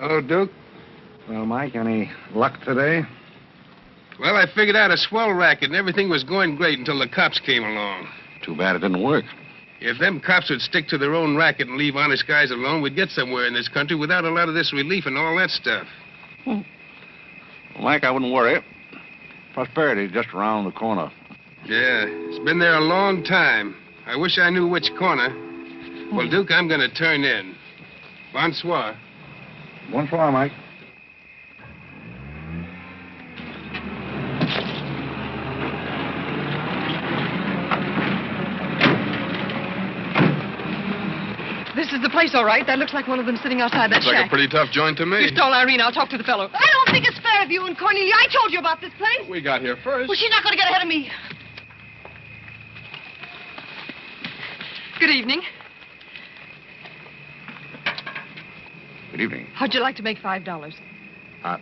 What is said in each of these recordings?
Hello, Duke. Well, Mike, any luck today? Well, I figured out a swell racket, and everything was going great until the cops came along. Too bad it didn't work. If them cops would stick to their own racket and leave honest guys alone, we'd get somewhere in this country without a lot of this relief and all that stuff. Well, Mike, I wouldn't worry. Prosperity's just around the corner. Yeah, it's been there a long time. I wish I knew which corner. Well, Duke, I'm going to turn in. Bonsoir. Bonsoir, Mike. This is the place, all right. That looks like one of them sitting outside that Looks like shack. a pretty tough joint to me. You stole Irene. I'll talk to the fellow. I don't think it's fair of you and Cornelia. I told you about this place. We got here first. Well, she's not going to get ahead of me. Good evening. Good evening. How'd you like to make $5? I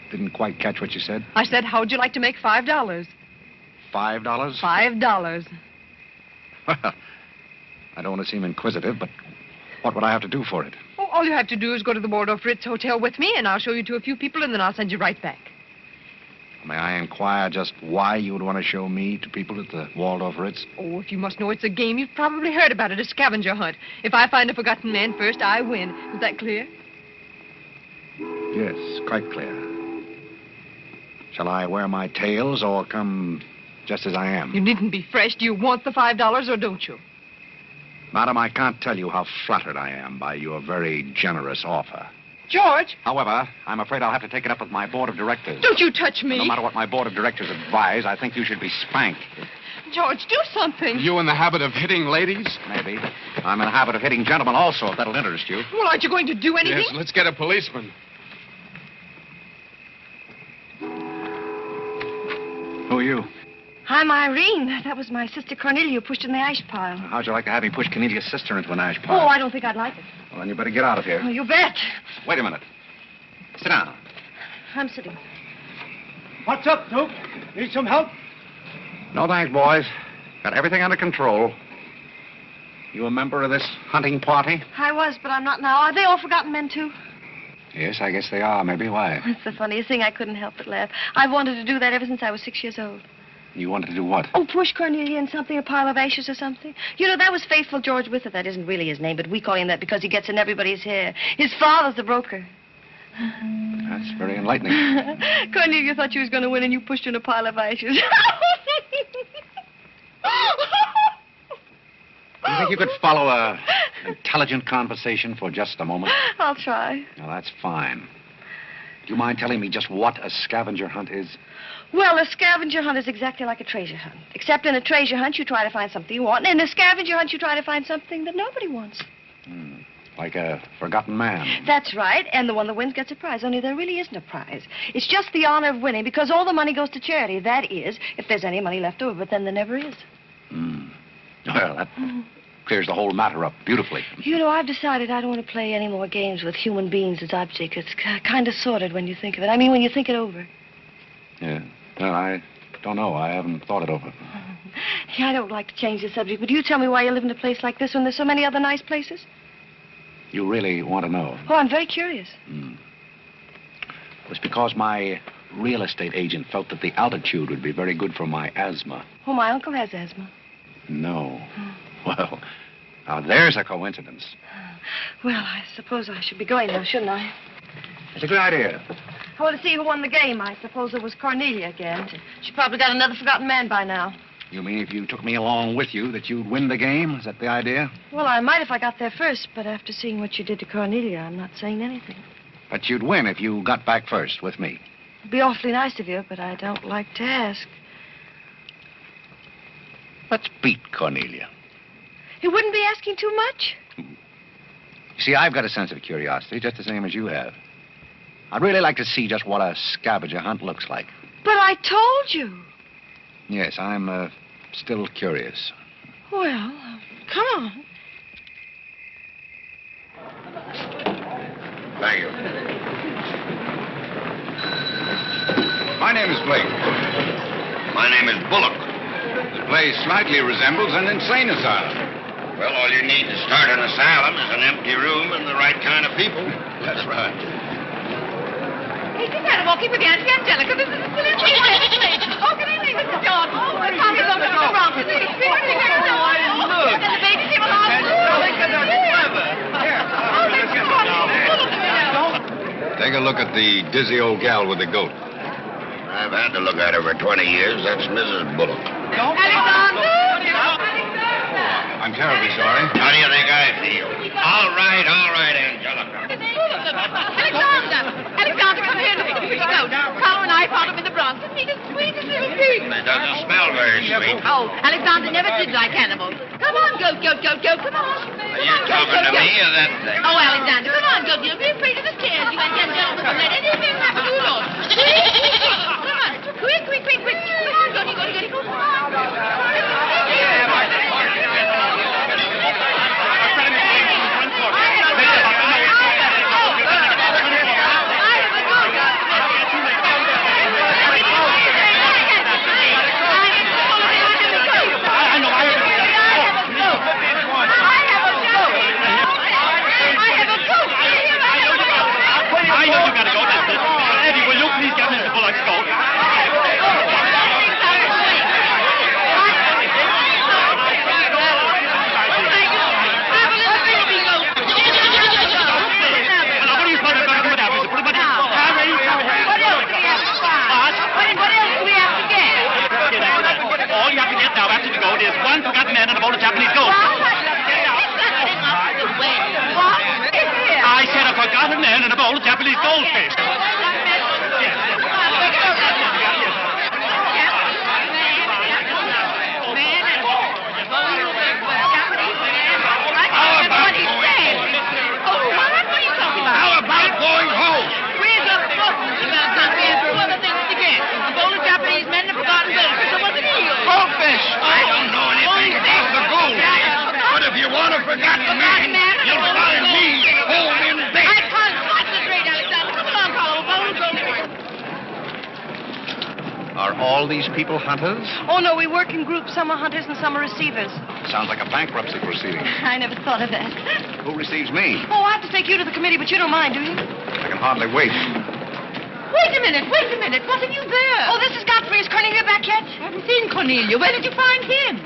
didn't quite catch what you said. I said, how'd you like to make $5? $5? $5. Well, I don't want to seem inquisitive, but what would I have to do for it? Oh, all you have to do is go to the Waldorf Ritz Hotel with me, and I'll show you to a few people, and then I'll send you right back. May I inquire just why you would want to show me to people at the Waldorf Ritz? Oh, if you must know it's a game, you've probably heard about it, a scavenger hunt. If I find a forgotten man first, I win. Is that clear? Yes, quite clear. Shall I wear my tails or come just as I am? You needn't be fresh. Do you want the $5 or don't you? Madam, I can't tell you how flattered I am by your very generous offer. George! However, I'm afraid I'll have to take it up with my board of directors. Don't you touch me! No matter what my board of directors advise, I think you should be spanked. George, do something. You in the habit of hitting ladies? Maybe. I'm in the habit of hitting gentlemen also, if that'll interest you. Well, aren't you going to do anything? Yes, let's get a policeman. Who are you? I'm Irene. That was my sister Cornelia who pushed in the ash pile. How'd you like to have me push Cornelia's sister into an ash Oh, pile? I don't think I'd like it. Well, then you better get out of here. Oh, you bet. Wait a minute. Sit down. I'm sitting. What's up, Duke? Need some help? No thanks, boys. Got everything under control. You a member of this hunting party? I was, but I'm not now. Are they all forgotten men, too? Yes, I guess they are. Maybe. Why? That's the funniest thing. I couldn't help but laugh. I've wanted to do that ever since I was 6 years old. You wanted to do what? Oh, push Cornelia in something, a pile of ashes or something. You know, that was Faithful George Wither. That isn't really his name, but we call him that because he gets in everybody's hair. His father's the broker. That's very enlightening. Cornelia thought she was going to win, and you pushed her in a pile of ashes. You think you could follow an intelligent conversation for just a moment? I'll try. Now, that's fine. Do you mind telling me just what a scavenger hunt is? Well, a scavenger hunt is exactly like a treasure hunt. Except in a treasure hunt, you try to find something you want, and in a scavenger hunt, you try to find something that nobody wants. Like a forgotten man. That's right, and the one that wins gets a prize, only there really isn't a prize. It's just the honor of winning, because all the money goes to charity. That is, if there's any money left over, but then there never is. Well, that clears the whole matter up beautifully. You know, I've decided I don't want to play any more games with human beings as objects. It's kind of sordid when you think of it. I mean, when you think it over. Yeah. Well, I don't know. I haven't thought it over. Yeah, I don't like to change the subject, but you tell me why you live in a place like this when there's so many other nice places? You really want to know? Oh, I'm very curious. It was because my real estate agent felt that the altitude would be very good for my asthma. Oh, my uncle has asthma. No. Well, now there's a coincidence. Well, I suppose I should be going now, shouldn't I? It's a good idea. I want to see who won the game. I suppose it was Cornelia again. She probably got another forgotten man by now. You mean if you took me along with you that you'd win the game? Is that the idea? Well, I might if I got there first, but after seeing what you did to Cornelia, I'm not saying anything. But you'd win if you got back first with me. It'd be awfully nice of you, but I don't like to ask. Let's beat Cornelia. You wouldn't be asking too much? You see, I've got a sense of curiosity, just the same as you have. I'd really like to see just what a scavenger hunt looks like. But I told you. Yes, I'm still curious. Well, come on. Thank you. My name is Blake. My name is Bullock. The place slightly resembles an insane asylum. Well, all you need to start an asylum is an empty room and the right kind of people. That's right. Hey, just had a walking with Auntie Angelica. This is a silly place. Oh, good evening, Mr. John. Oh, the coffee's over to the wrong. And the baby's here along. Take a look at the dizzy old gal with the goat. I've had to look at her for 20 years. That's Mrs. Bullock. Alexander! I'm terribly sorry. How do you think I feel? All right, Angelica. Alexander, come here. Look at the pretty goat. Carl and I found him in the Bronx. Isn't he the sweetest little pig? It doesn't smell very sweet. Oh, Alexander never did like animals. Come on, goat. Come on. Are you talking to me or that thing? Oh, Alexander, come on, goat. You'll be afraid of the stairs. You and the gentlemen won't let anything happen to you, Lord. Come on. Quick. Come on, goaty. Come on. All these people hunters? Oh, no, we work in groups. Some are hunters and some are receivers. Sounds like a bankruptcy proceeding. I never thought of that. Who receives me? Oh, I have to take you to the committee, but you don't mind, do you? I can hardly wait. Wait a minute. What have you there? Oh, this is Godfrey. Is Cornelia back yet? I haven't seen Cornelia. Where did you find him?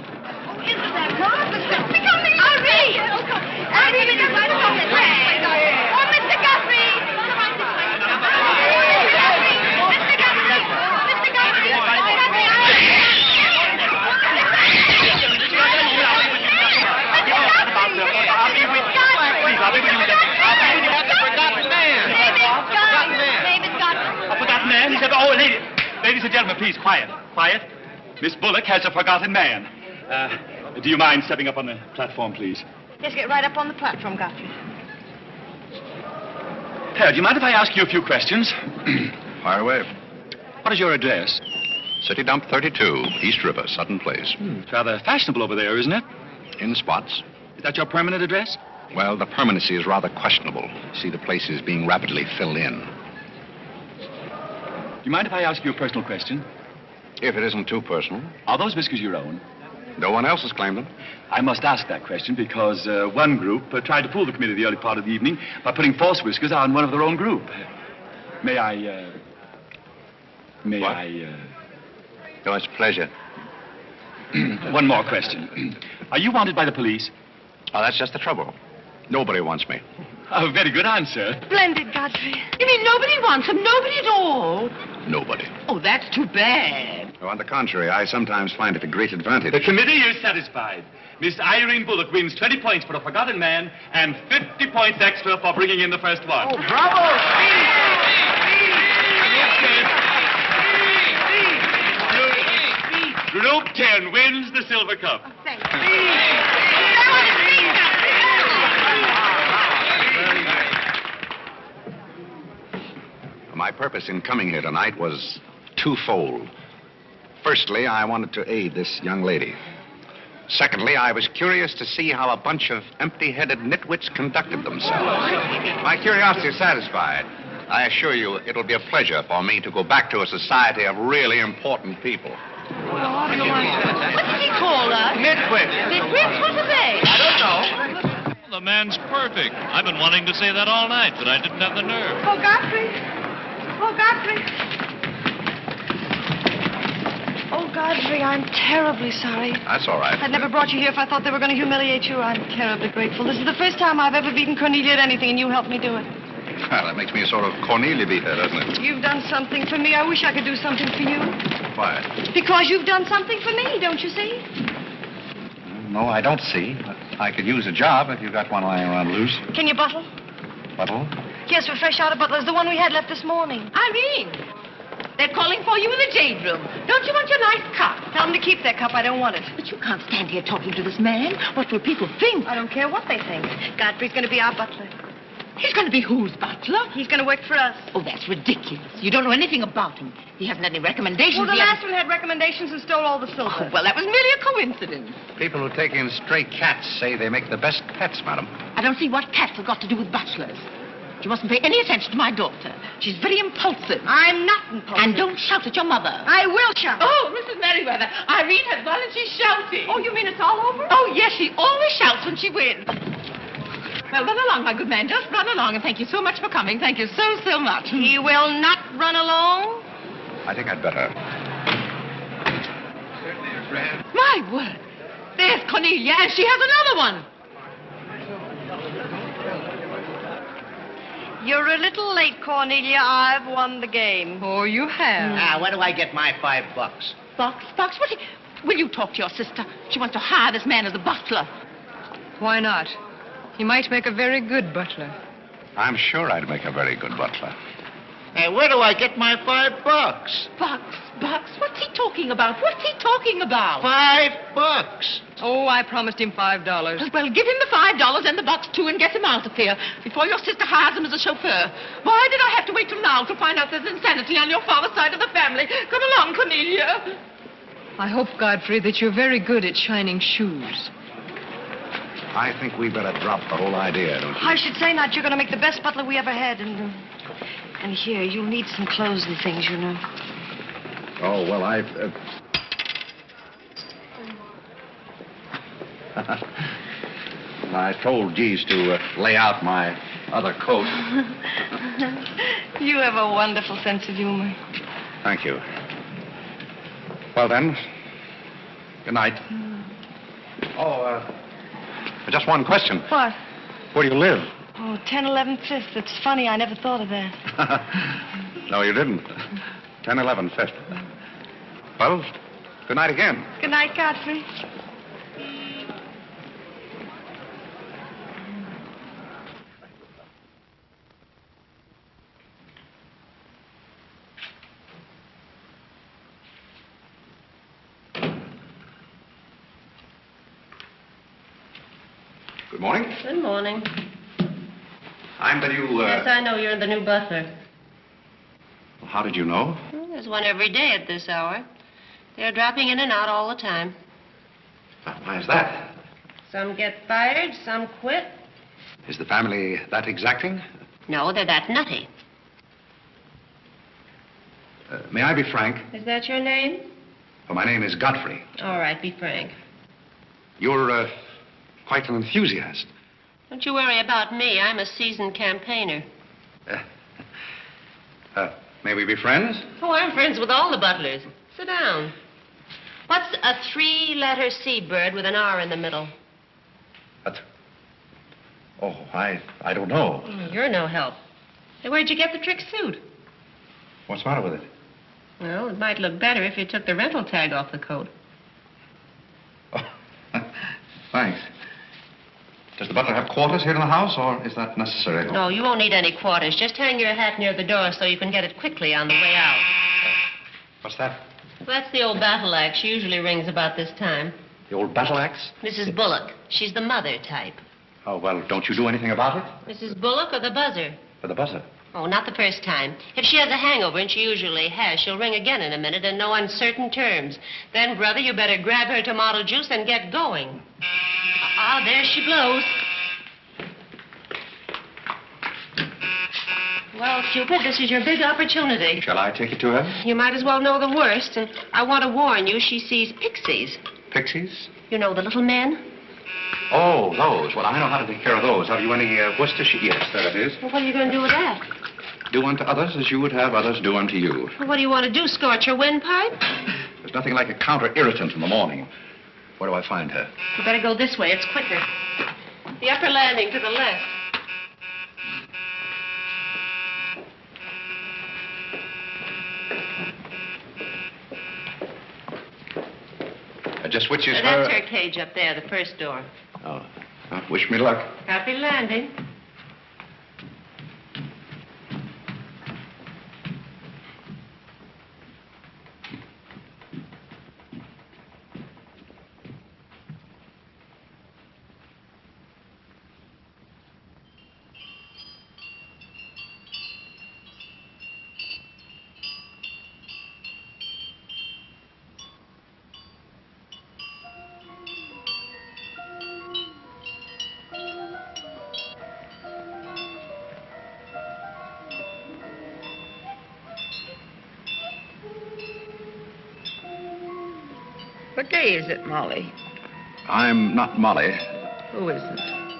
Oh, isn't that marvelous? Irene! Irene, you're right about this. Oh, Mr. Godfrey! Come on this way. Mr. Godfrey! Man, he said, ladies and gentlemen, please, quiet. Miss Bullock has a forgotten man. Do you mind stepping up on the platform, please? Yes, get right up on the platform, Godfrey. Do you mind if I ask you a few questions? Fire away. What is your address? City Dump 32, East River, Sutton Place. It's rather fashionable over there, isn't it? In spots. Is that your permanent address? Well, the permanency is rather questionable. See, the place is being rapidly filled in. Do you mind if I ask you a personal question? If it isn't too personal. Are those whiskers your own? No one else has claimed them. I must ask that question because one group tried to fool the committee the early part of the evening by putting false whiskers on one of their own group. May I... Oh, it's a pleasure. One more question. Are you wanted by the police? Oh, that's just the trouble. Nobody wants me. Oh, very good answer. Splendid, Godfrey. You mean nobody wants him? Nobody at all? Nobody. Oh, that's too bad. Oh, on the contrary, I sometimes find it a great advantage. The committee is satisfied. Miss Irene Bullock wins 20 points for a forgotten man and 50 points extra for bringing in the first one. Oh, bravo! Group 10 wins the silver cup. Oh, thank you. My purpose in coming here tonight was twofold. Firstly, I wanted to aid this young lady. Secondly, I was curious to see how a bunch of empty-headed nitwits conducted themselves. My curiosity is satisfied. I assure you it'll be a pleasure for me to go back to a society of really important people. What did he call us? Nitwits. Nitwits? What are they? I don't know. The man's perfect. I've been wanting to say that all night, but I didn't have the nerve. Oh, Godfrey. Oh, Godfrey. Oh, Godfrey, I'm terribly sorry. That's all right. I'd never brought you here if I thought they were going to humiliate you. I'm terribly grateful. This is the first time I've ever beaten Cornelia at anything, and you helped me do it. Well, that makes me a sort of Cornelia beater, doesn't it? You've done something for me. I wish I could do something for you. Why? Because you've done something for me, don't you see? No, I don't see. I could use a job if you got one lying around loose. Can you bottle? Bottle? Yes, we're fresh out of Butler's, the one we had left this morning. Irene, they're calling for you in the jade room. Don't you want your nice cup? Tell them to keep their cup. I don't want it. But you can't stand here talking to this man. What will people think? I don't care what they think. Godfrey's going to be our butler. He's going to be whose butler? He's going to work for us. Oh, that's ridiculous. You don't know anything about him. He hasn't any recommendations. Well, the last one had recommendations and stole all the silver. Oh, well, that was merely a coincidence. People who take in stray cats say they make the best pets, madam. I don't see what cats have got to do with butlers. You mustn't pay any attention to my daughter. She's very impulsive. I'm not impulsive. And don't shout at your mother. I will shout. Oh, Mrs. Merriweather, Irene has won and she's shouting. Oh, you mean it's all over? Oh, yes, she always shouts when she wins. Well, run along, my good man. Just run along, and thank you so much for coming. Thank you so, so much. He will not run along. I think I'd better. My word. There's Cornelia, and she has another one. You're a little late, Cornelia. I've won the game. Oh, you have. Now, where do I get my $5? Box? What? Will you talk to your sister? She wants to hire this man as a butler. Why not? He might make a very good butler. I'm sure I'd make a very good butler. Hey, where do I get my $5? Bucks? What's he talking about? $5. Oh, I promised him $5. Well, give him the $5 and the bucks, too, and get him out of here before your sister hires him as a chauffeur. Why did I have to wait till now to find out there's insanity on your father's side of the family? Come along, Cornelia. I hope, Godfrey, that you're very good at shining shoes. I think we better drop the whole idea, don't you? I should say not. You're going to make the best butler we ever had. And here, you'll need some clothes and things, you know. Oh, well, I told Geese to lay out my other coat. You have a wonderful sense of humor. Thank you. Well, then, good night. Just one question. What? Where do you live? Oh, 1011 Fifth. It's funny. I never thought of that. No, you didn't. 1011 Fifth. Well, good night again. Good night, Godfrey. Good morning. Good morning. I'm the new, Yes, I know you're the new butler. How did you know? Well, there's one every day at this hour. They're dropping in and out all the time. Why is that? Some get fired, some quit. Is the family that exacting? No, they're that nutty. May I be frank? Is that your name? Well, my name is Godfrey. All right, be frank. You're, quite an enthusiast. Don't you worry about me. I'm a seasoned campaigner. May we be friends? Oh, I'm friends with all the butlers. Sit down. What's a three-letter seabird with an R in the middle? I don't know. You're no help. Hey, where'd you get the trick suit? What's the matter with it? Well, it might look better if you took the rental tag off the coat. Oh, thanks. Does the butler have quarters here in the house, or is that necessary? No, you won't need any quarters. Just hang your hat near the door so you can get it quickly on the way out. What's that? Well, that's the old battle axe. She usually rings about this time. The old battle axe? Mrs. Bullock. She's the mother type. Oh, well, don't you do anything about it? Mrs. Bullock or the buzzer? For the buzzer. Oh, not the first time. If she has a hangover, and she usually has, she'll ring again in a minute in no uncertain terms. Then, brother, you better grab her tomato juice and get going. There she blows. Well, Cupid, this is your big opportunity. Shall I take it to her? You might as well know the worst, and I want to warn you, she sees pixies. Pixies? You know, the little men? Oh, those. Well, I know how to take care of those. Have you any Worcestershire? Yes, there it is. Well, what are you going to do with that? Do unto others as you would have others do unto you. Well, what do you want to do, scorch your windpipe? There's nothing like a counter-irritant in the morning. Where do I find her? You better go this way. It's quicker. The upper landing to the left. Just which is her... That's her cage up there, the first door. Oh. Wish me luck. Happy landing. What day is it, Molly? I'm not Molly. Who isn't?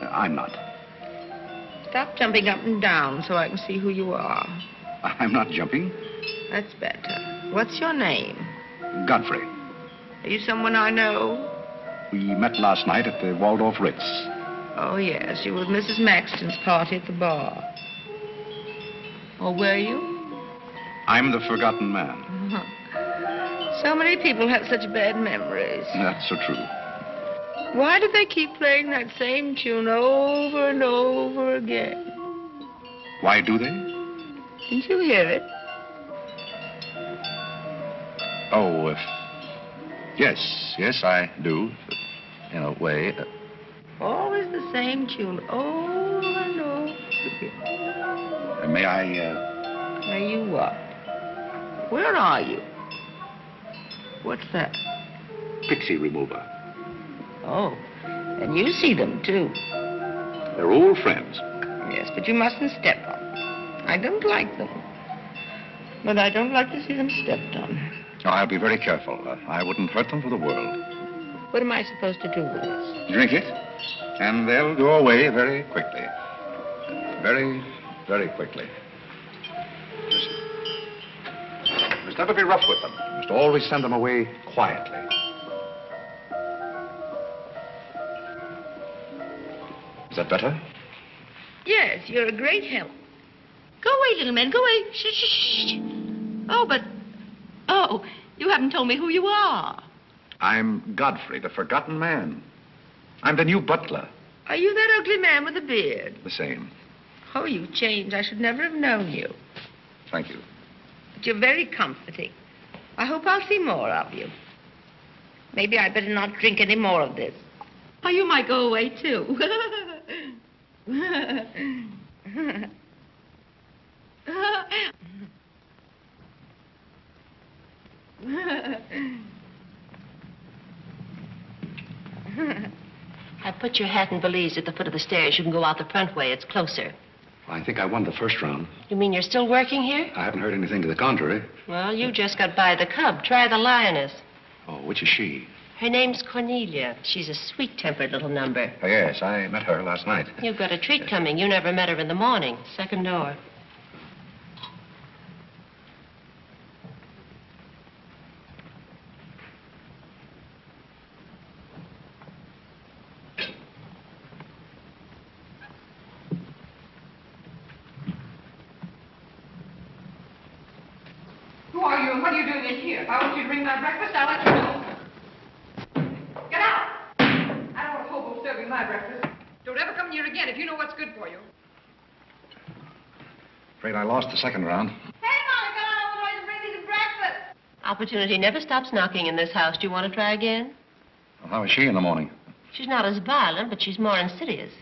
I'm not. Stop jumping up and down so I can see who you are. I'm not jumping. That's better. What's your name? Godfrey. Are you someone I know? We met last night at the Waldorf Ritz. Oh, yes. You were at Mrs. Maxton's party at the bar. Or were you? I'm the forgotten man. So many people have such bad memories. That's so true. Why do they keep playing that same tune over and over again? Why do they? Didn't you hear it? Oh, yes, I do. In a way. Always the same tune, over and over again. May I, May you what? Where are you? What's that? Pixie remover. Oh, and you see them, too. They're old friends. Yes, but you mustn't step on them. I don't like them. But I don't like to see them stepped on. Oh, I'll be very careful. I wouldn't hurt them for the world. What am I supposed to do with this? Drink it, and they'll go away very quickly. Very, very quickly. You must never be rough with them. You must always send them away quietly. Is that better? Yes, you're a great help. Go away, little man, go away. Shh, shh, shh. Oh, you haven't told me who you are. I'm Godfrey, the forgotten man. I'm the new butler. Are you that ugly man with the beard? The same. Oh, you've changed. I should never have known you. Thank you. But you're very comforting. I hope I'll see more of you. Maybe I'd better not drink any more of this. Oh, you might go away, too. I put your hat and valise at the foot of the stairs. You can go out the front way. It's closer. I think I won the first round. You mean you're still working here? I haven't heard anything to the contrary. Well, you just got by the cub. Try the lioness. Oh, which is she? Her name's Cornelia. She's a sweet-tempered little number. Oh, yes, I met her last night. You've got a treat coming. You never met her in the morning. Second door. Who are you and what are you doing in here? If I want you to bring my breakfast, I'll let you know. Get out! I don't want a hobo serving my breakfast. Don't ever come here again if you know what's good for you. Afraid I lost the second round. Hey, Molly, come on over and bring me some breakfast. Opportunity never stops knocking in this house. Do you want to try again? Well, how is she in the morning? She's not as violent, but she's more insidious.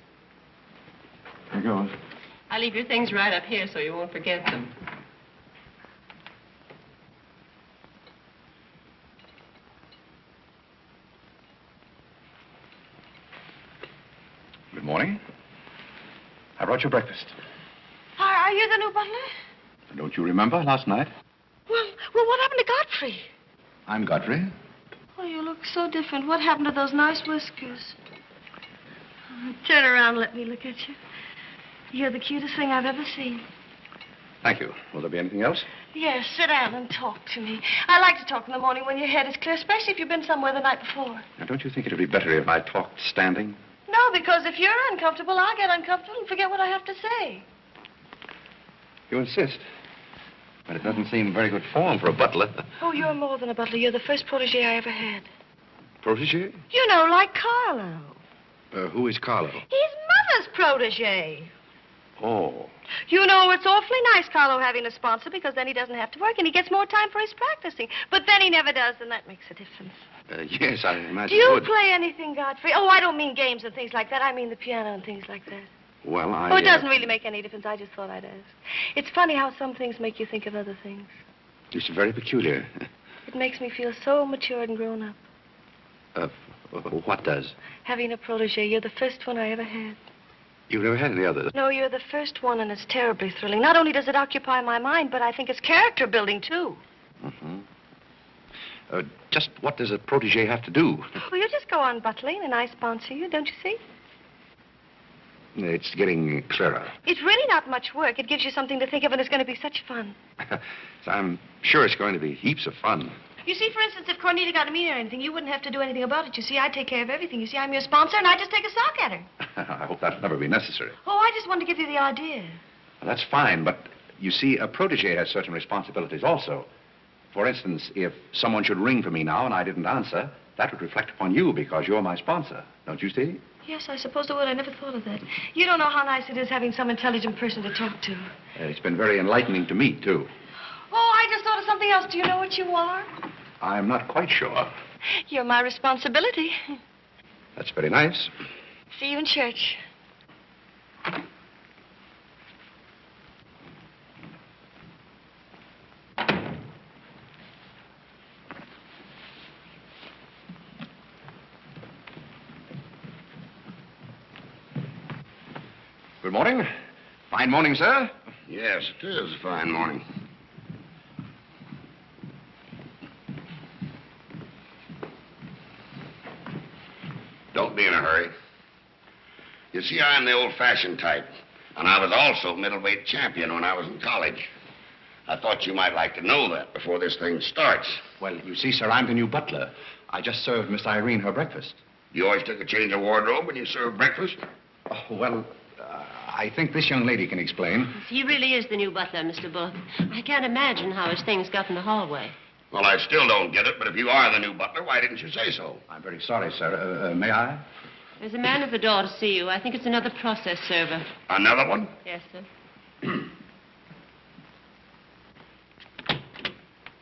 Here goes. I'll leave your things right up here so you won't forget them. Good morning. I brought you breakfast. Are you the new butler? Don't you remember last night? Well, what happened to Godfrey? I'm Godfrey. Oh, you look so different. What happened to those nice whiskers? Turn around and let me look at you. You're the cutest thing I've ever seen. Thank you. Will there be anything else? Yes, sit down and talk to me. I like to talk in the morning when your head is clear, especially if you've been somewhere the night before. Now, don't you think it would be better if I talked standing? No, because if you're uncomfortable, I'll get uncomfortable and forget what I have to say. You insist. But it doesn't seem very good form for a butler. Oh, you're more than a butler. You're the first protege I ever had. Protege? You know, like Carlo. Who is Carlo? He's Mother's protege. Oh. You know, it's awfully nice, Carlo, having a sponsor, because then he doesn't have to work and he gets more time for his practicing. But then he never does, and that makes a difference. Yes, I imagine Do you it would. play anything, Godfrey? Oh, I don't mean games and things like that. I mean the piano and things like that. Well, Oh, it doesn't really make any difference. I just thought I'd ask. It's funny how some things make you think of other things. It's very peculiar. It makes me feel so matured and grown up. What does? Having a protege. You're the first one I ever had. You've never had any others? No, you're the first one, and it's terribly thrilling. Not only does it occupy my mind, but I think it's character building, too. Mm-hmm. Just what does a protege have to do? Well, you just go on butling, and I sponsor you, don't you see? It's getting clearer. It's really not much work. It gives you something to think of, and it's going to be such fun. So I'm sure it's going to be heaps of fun. You see, for instance, if Cornelia got a meeting or anything, you wouldn't have to do anything about it. You see, I take care of everything. You see, I'm your sponsor, and I just take a sock at her. I hope that'll never be necessary. Oh, I just wanted to give you the idea. Well, that's fine, but you see, a protege has certain responsibilities also. For instance, if someone should ring for me now and I didn't answer, that would reflect upon you because you're my sponsor. Don't you see? Yes, I suppose it would. I never thought of that. You don't know how nice it is having some intelligent person to talk to. It's been very enlightening to me, too. Oh, I just thought of something else. Do you know what you are? I'm not quite sure. You're my responsibility. That's very nice. See you in church. Good morning. Fine morning, sir. Yes, it is a fine morning. Don't be in a hurry. You see, I'm the old-fashioned type, and I was also middleweight champion when I was in college. I thought you might like to know that before this thing starts. Well, you see, sir, I'm the new butler. I just served Miss Irene her breakfast. You always took a change of wardrobe when you served breakfast? Oh, well, I think this young lady can explain. He really is the new butler, Mr. Bullock. I can't imagine how his things got in the hallway. Well, I still don't get it, but if you are the new butler, why didn't you say so? I'm very sorry, sir. May I? There's a man at the door to see you. I think it's another process server. Another one? Yes, sir.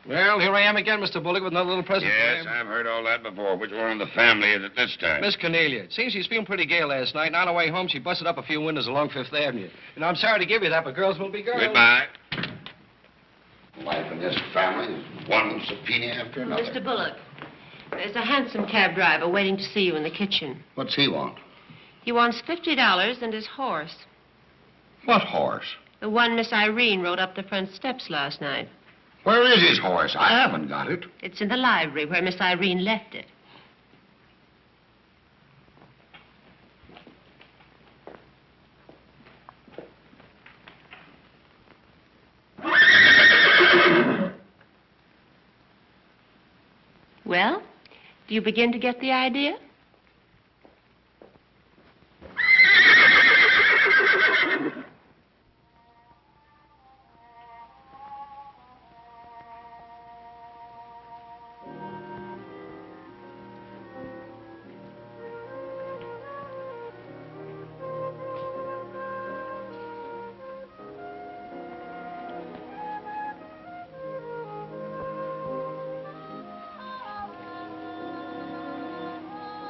Well, here I am again, Mr. Bullock, with another little present for Yes, you. I've heard all that before. Which one in the family is it this time? Miss Cornelia. It seems she's feeling pretty gay last night, and on her way home, she busted up a few windows along Fifth Avenue. And I'm sorry to give you that, but girls will be girls. Goodbye. Life in this family is one subpoena after another. Mr. Bullock, there's a hansom cab driver waiting to see you in the kitchen. What's he want? He wants $50 and his horse. What horse? The one Miss Irene rode up the front steps last night. Where is his horse? I haven't got it. It's in the library where Miss Irene left it. Well, do you begin to get the idea?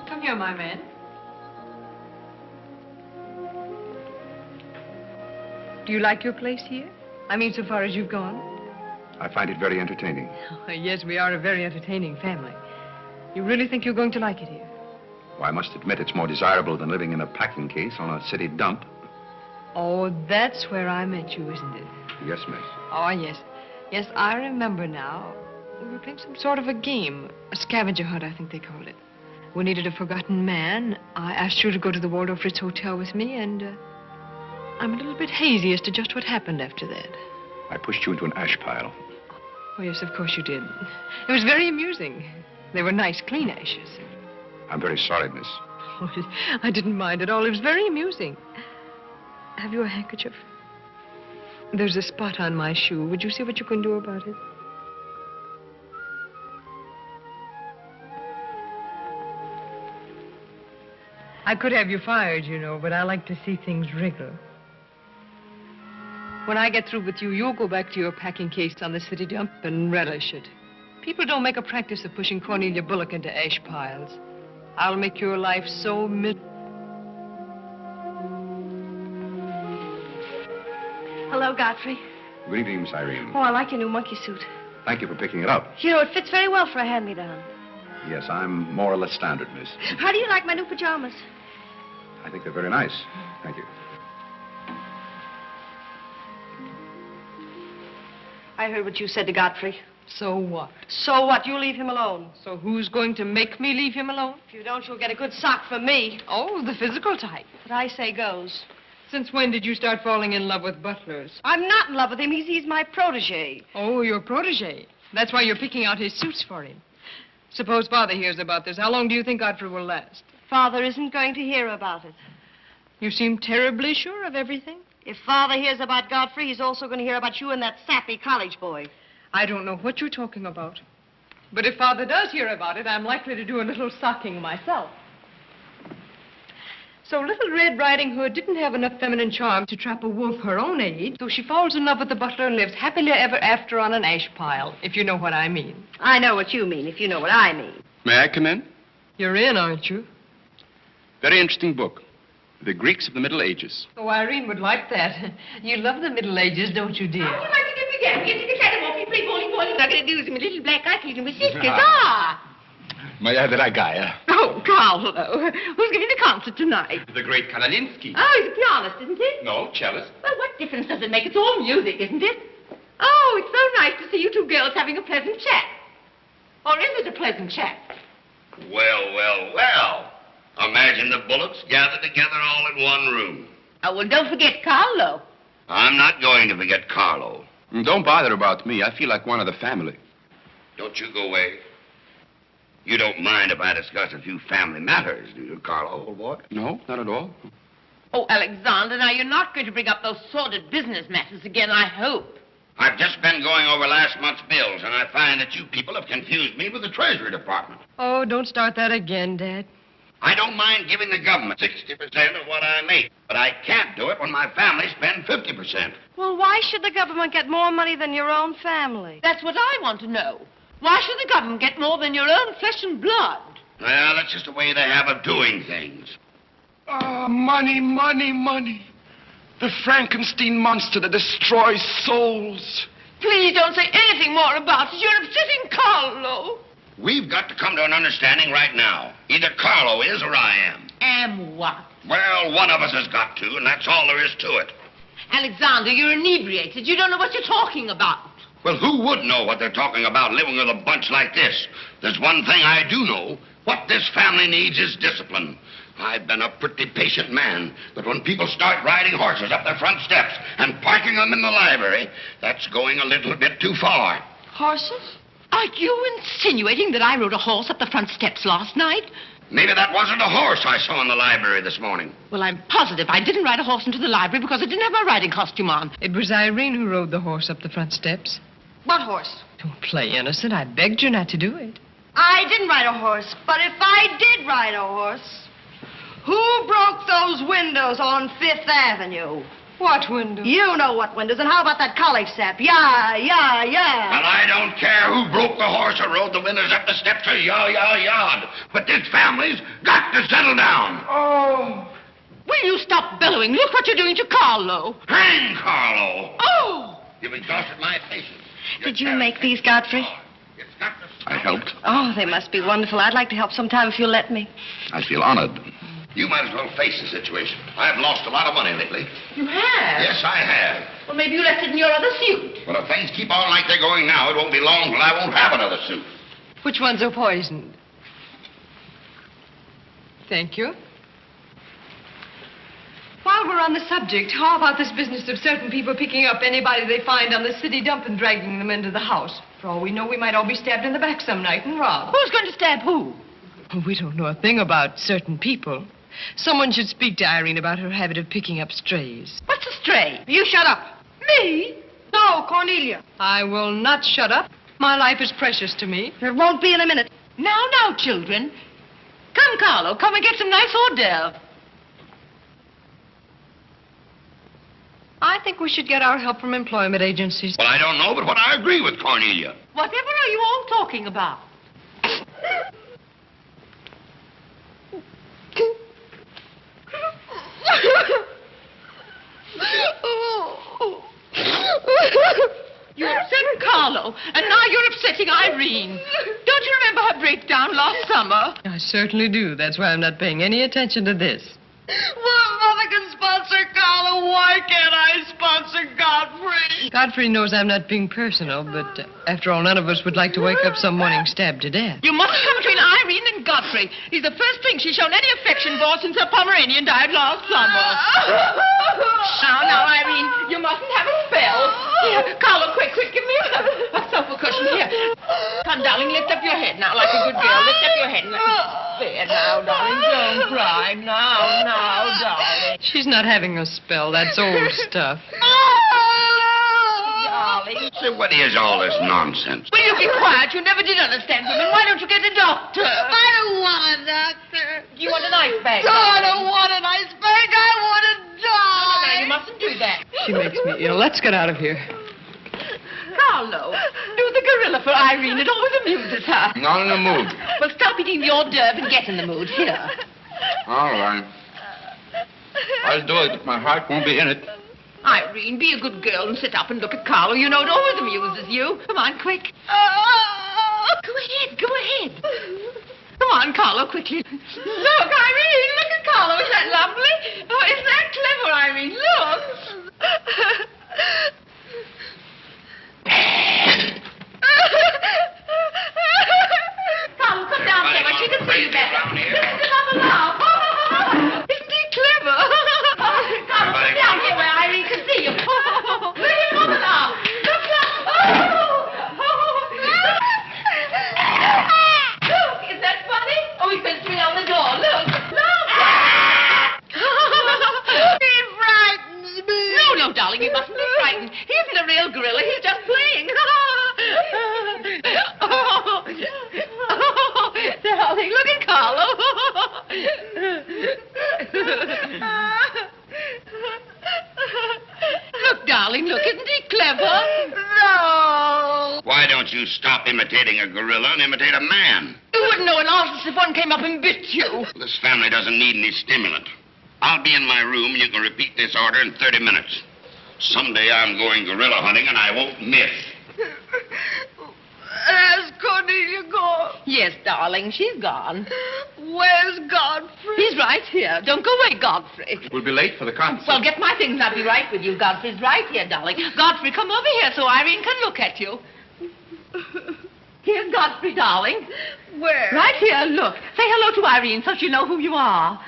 Come here, my man. Do you like your place here? I mean, so far as you've gone? I find it very entertaining. Oh, yes, we are a very entertaining family. You really think you're going to like it here? Well, I must admit it's more desirable than living in a packing case on a city dump. Oh, that's where I met you, isn't it? Yes, miss. Oh, yes. Yes, I remember now. We were playing some sort of a game. A scavenger hunt, I think they called it. We needed a forgotten man. I asked you to go to the Waldorf Ritz Hotel with me, and I'm a little bit hazy as to just what happened after that. I pushed you into an ash pile. Oh, yes, of course you did. It was very amusing. They were nice, clean ashes. I'm very sorry, miss. Oh, I didn't mind at all. It was very amusing. Have you a handkerchief? There's a spot on my shoe. Would you see what you can do about it? I could have you fired, you know, but I like to see things wriggle. When I get through with you, you'll go back to your packing case on the city dump and relish it. People don't make a practice of pushing Cornelia Bullock into ash piles. I'll make your life so Hello, Godfrey. Good evening, Miss Irene. Oh, I like your new monkey suit. Thank you for picking it up. You know, it fits very well for a hand-me-down. Yes, I'm more or less standard, miss. How do you like my new pajamas? I think they're very nice. Thank you. I heard what you said to Godfrey. So what? So what? You leave him alone. So who's going to make me leave him alone? If you don't, you'll get a good sock from me. Oh, the physical type. What I say goes. Since when did you start falling in love with butlers? I'm not in love with him. He's my protege. Oh, your protege. That's why you're picking out his suits for him. Suppose Father hears about this. How long do you think Godfrey will last? Father isn't going to hear about it. You seem terribly sure of everything. If Father hears about Godfrey, he's also going to hear about you and that sappy college boy. I don't know what you're talking about. But if Father does hear about it, I'm likely to do a little socking myself. So Little Red Riding Hood didn't have enough feminine charm to trap a wolf her own age, so she falls in love with the butler and lives happily ever after on an ash pile, if you know what I mean. I know what you mean, if you know what I mean. May I come in? You're in, aren't you? Very interesting book. The Greeks of the Middle Ages. Oh, Irene would like that. You love the Middle Ages, don't you, dear? Oh, you might get began. Get to the cat off. You play bowling ball. You're not going to do some little black eye feeding with sisters. Ah! May I have that guy? Oh, Carlo. Who's giving the concert tonight? The great Kanalinsky. Oh, he's a pianist, isn't he? No, cellist. Well, what difference does it make? It's all music, isn't it? Oh, it's so nice to see you two girls having a pleasant chat. Or is it a pleasant chat? Well, well, well. Imagine the Bullocks gathered together all in one room. Oh, well, don't forget Carlo. I'm not going to forget Carlo. Don't bother about me. I feel like one of the family. Don't you go away. You don't mind if I discuss a few family matters, do you, Carlo, old boy? No, not at all. Oh, Alexander, now you're not going to bring up those sordid business matters again, I hope. I've just been going over last month's bills, and I find that you people have confused me with the Treasury Department. Oh, don't start that again, Dad. I don't mind giving the government 60% of what I make, but I can't do it when my family spend 50%. Well, why should the government get more money than your own family? That's what I want to know. Why should the government get more than your own flesh and blood? Well, that's just the way they have of doing things. Ah, money, money, money. The Frankenstein monster that destroys souls. Please don't say anything more about it. You're upsetting Carlo. We've got to come to an understanding right now. Either Carlo is or I am. Am what? Well, one of us has got to, and that's all there is to it. Alexander, you're inebriated. You don't know what you're talking about. Well, who would know what they're talking about living with a bunch like this? There's one thing I do know. What this family needs is discipline. I've been a pretty patient man, but when people start riding horses up their front steps and parking them in the library, that's going a little bit too far. Horses? Are you insinuating that I rode a horse up the front steps last night? Maybe that wasn't a horse I saw in the library this morning. Well, I'm positive I didn't ride a horse into the library because I didn't have my riding costume on. It was Irene who rode the horse up the front steps. What horse? Don't play innocent. I begged you not to do it. I didn't ride a horse, but if I did ride a horse, who broke those windows on Fifth Avenue? What window? You know what windows, and how about that college sap? Yeah. Well, I don't care who broke the horse or rode the windows up the steps or yard. But this family's got to settle down. Oh. Will you stop bellowing? Look what you're doing to Carlo. Hang Carlo. Oh! You've exhausted my patience. Did you make these, Godfrey? It's got to stop. I helped. Oh, they must be wonderful. I'd like to help sometime if you'll let me. I feel honored. You might as well face the situation. I've lost a lot of money lately. You have? Yes, I have. Well, maybe you left it in your other suit. Well, if things keep on like they're going now, it won't be long till I won't have another suit. Which ones are poisoned? Thank you. While we're on the subject, how about this business of certain people picking up anybody they find on the city dump and dragging them into the house? For all we know, we might all be stabbed in the back some night and robbed. Who's going to stab who? We don't know a thing about certain people. Someone should speak to Irene about her habit of picking up strays. What's a stray? You shut up. Me? No, Cornelia. I will not shut up. My life is precious to me. It won't be in a minute. Now, children. Come, Carlo, come and get some nice hors d'oeuvre. I think we should get our help from employment agencies. Well, I don't know, but I agree with Cornelia. Whatever are you all talking about? You upset Carlo, and now you're upsetting Irene. Don't you remember her breakdown last summer? I certainly do. That's why I'm not paying any attention to this. Well, Mother can sponsor Carlo. Why can't I sponsor Godfrey? Godfrey knows I'm not being personal, but after all, none of us would like to wake up some morning stabbed to death. You mustn't come between Irene and Godfrey. He's the first thing she's shown any affection for since her Pomeranian died last summer. Now, Irene, you mustn't have a spell. Here, Carlo, quick, give me a sofa cushion here. Come, darling, lift up your head now, like a good girl. Lift up your head and let me... There, now, darling, don't cry. Now, darling. She's not having a spell. That's old stuff. Darling. So what is all this nonsense? Will you be quiet? You never did understand women. Why don't you get a doctor? I don't want a doctor. Do you want an ice bag? No, I don't want an ice bag. I want to die. No, you mustn't do that. She makes me ill. Let's get out of here. Carlo, do the gorilla for Irene. It always amuses her. Not in the mood. Well, stop eating the hors d'oeuvre and get in the mood. Here. All right. I'll do it, but my heart won't be in it. Irene, be a good girl and sit up and look at Carlo. You know it always amuses you. Come on, quick. Go ahead. Come on, Carlo, quickly. Look, Irene, look at Carlo. Isn't that lovely? Oh, isn't that clever, Irene? Look. Carlo, come down there. She can see you better. Listen to Mama now. Isn't he clever? Carlo, come down here where Irene can see you. Look at Mama now. Look. Look, is that funny? Oh, he's going to swing on the door. Look. He frightens me. No, darling, you mustn't be frightened. He isn't a real gorilla. He's just playing. Darling, look at Carlo. Look, darling, look. Isn't he clever? No. Why don't you stop imitating a gorilla and imitate a man? You wouldn't know an artist if one came up and bit you. This family doesn't need any stimulant. I'll be in my room and you can repeat this order in 30 minutes. Someday I'm going gorilla hunting and I won't miss. Has Cornelia gone? Yes, darling, she's gone. Where's Godfrey? He's right here. Don't go away, Godfrey. We'll be late for the concert. Well, get my things and I'll be right with you. Godfrey's right here, darling. Godfrey, come over here so Irene can look at you. Here's Godfrey, darling. Where? Right here, look. Say hello to Irene so she'll know who you are.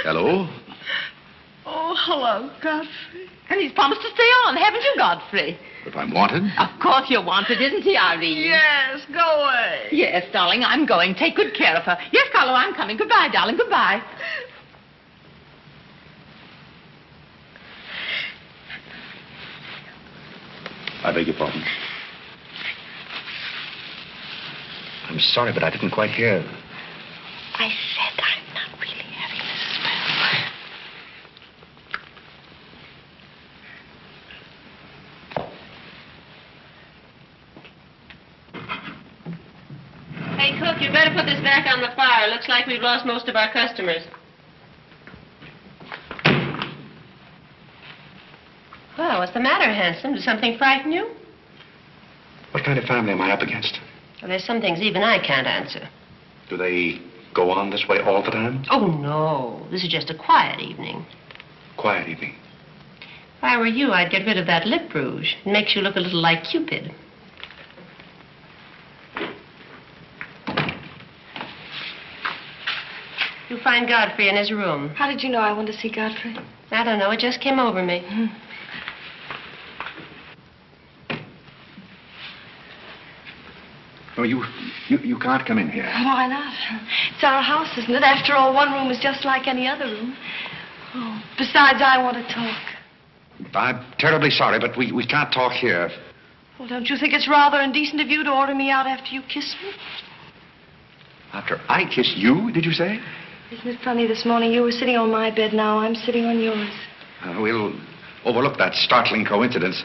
Hello? Oh, hello, Godfrey. And he's promised to stay on, haven't you, Godfrey? If I'm wanted? Of course you're wanted, isn't he, Irene? Yes, go away. Yes, darling, I'm going. Take good care of her. Yes, Carlo, I'm coming. Goodbye, darling. Goodbye. I beg your pardon. I'm sorry, but I didn't quite hear. I said I'm not really having this spell. Hey, cook, you better put this back on the fire. Looks like we've lost most of our customers. Well, what's the matter, handsome? Did something frighten you? What kind of family am I up against? Well, there's some things even I can't answer. Do they go on this way all the time? Oh, no. This is just a quiet evening. Quiet evening. If I were you, I'd get rid of that lip rouge. It makes you look a little like Cupid. You find Godfrey in his room. How did you know I wanted to see Godfrey? I don't know. It just came over me. Oh, you can't come in here. Why not? It's our house, isn't it? After all, one room is just like any other room. Oh, besides, I want to talk. I'm terribly sorry, but we can't talk here. Well, don't you think it's rather indecent of you to order me out after you kiss me? After I kissed you, did you say? Isn't it funny, this morning you were sitting on my bed, now I'm sitting on yours. We'll overlook that startling coincidence.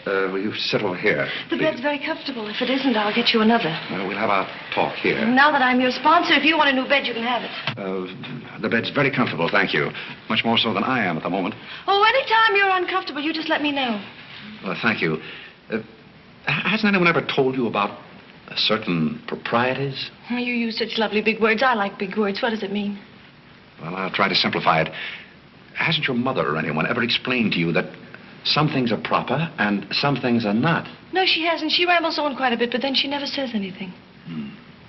Will you sit over here? The please? bed's very comfortable. If it isn't, I'll get you another. We'll have our talk here. Now that I'm your sponsor, if you want a new bed, you can have it. The bed's very comfortable, thank you. Much more so than I am at the moment. Oh, anytime you're uncomfortable, you just let me know. Well, thank you. Hasn't anyone ever told you about certain proprieties? Oh, you use such lovely big words. I like big words. What does it mean? Well, I'll try to simplify it. Hasn't your mother or anyone ever explained to you that some things are proper and some things are not? No, she hasn't. She rambles on quite a bit, but then she never says anything.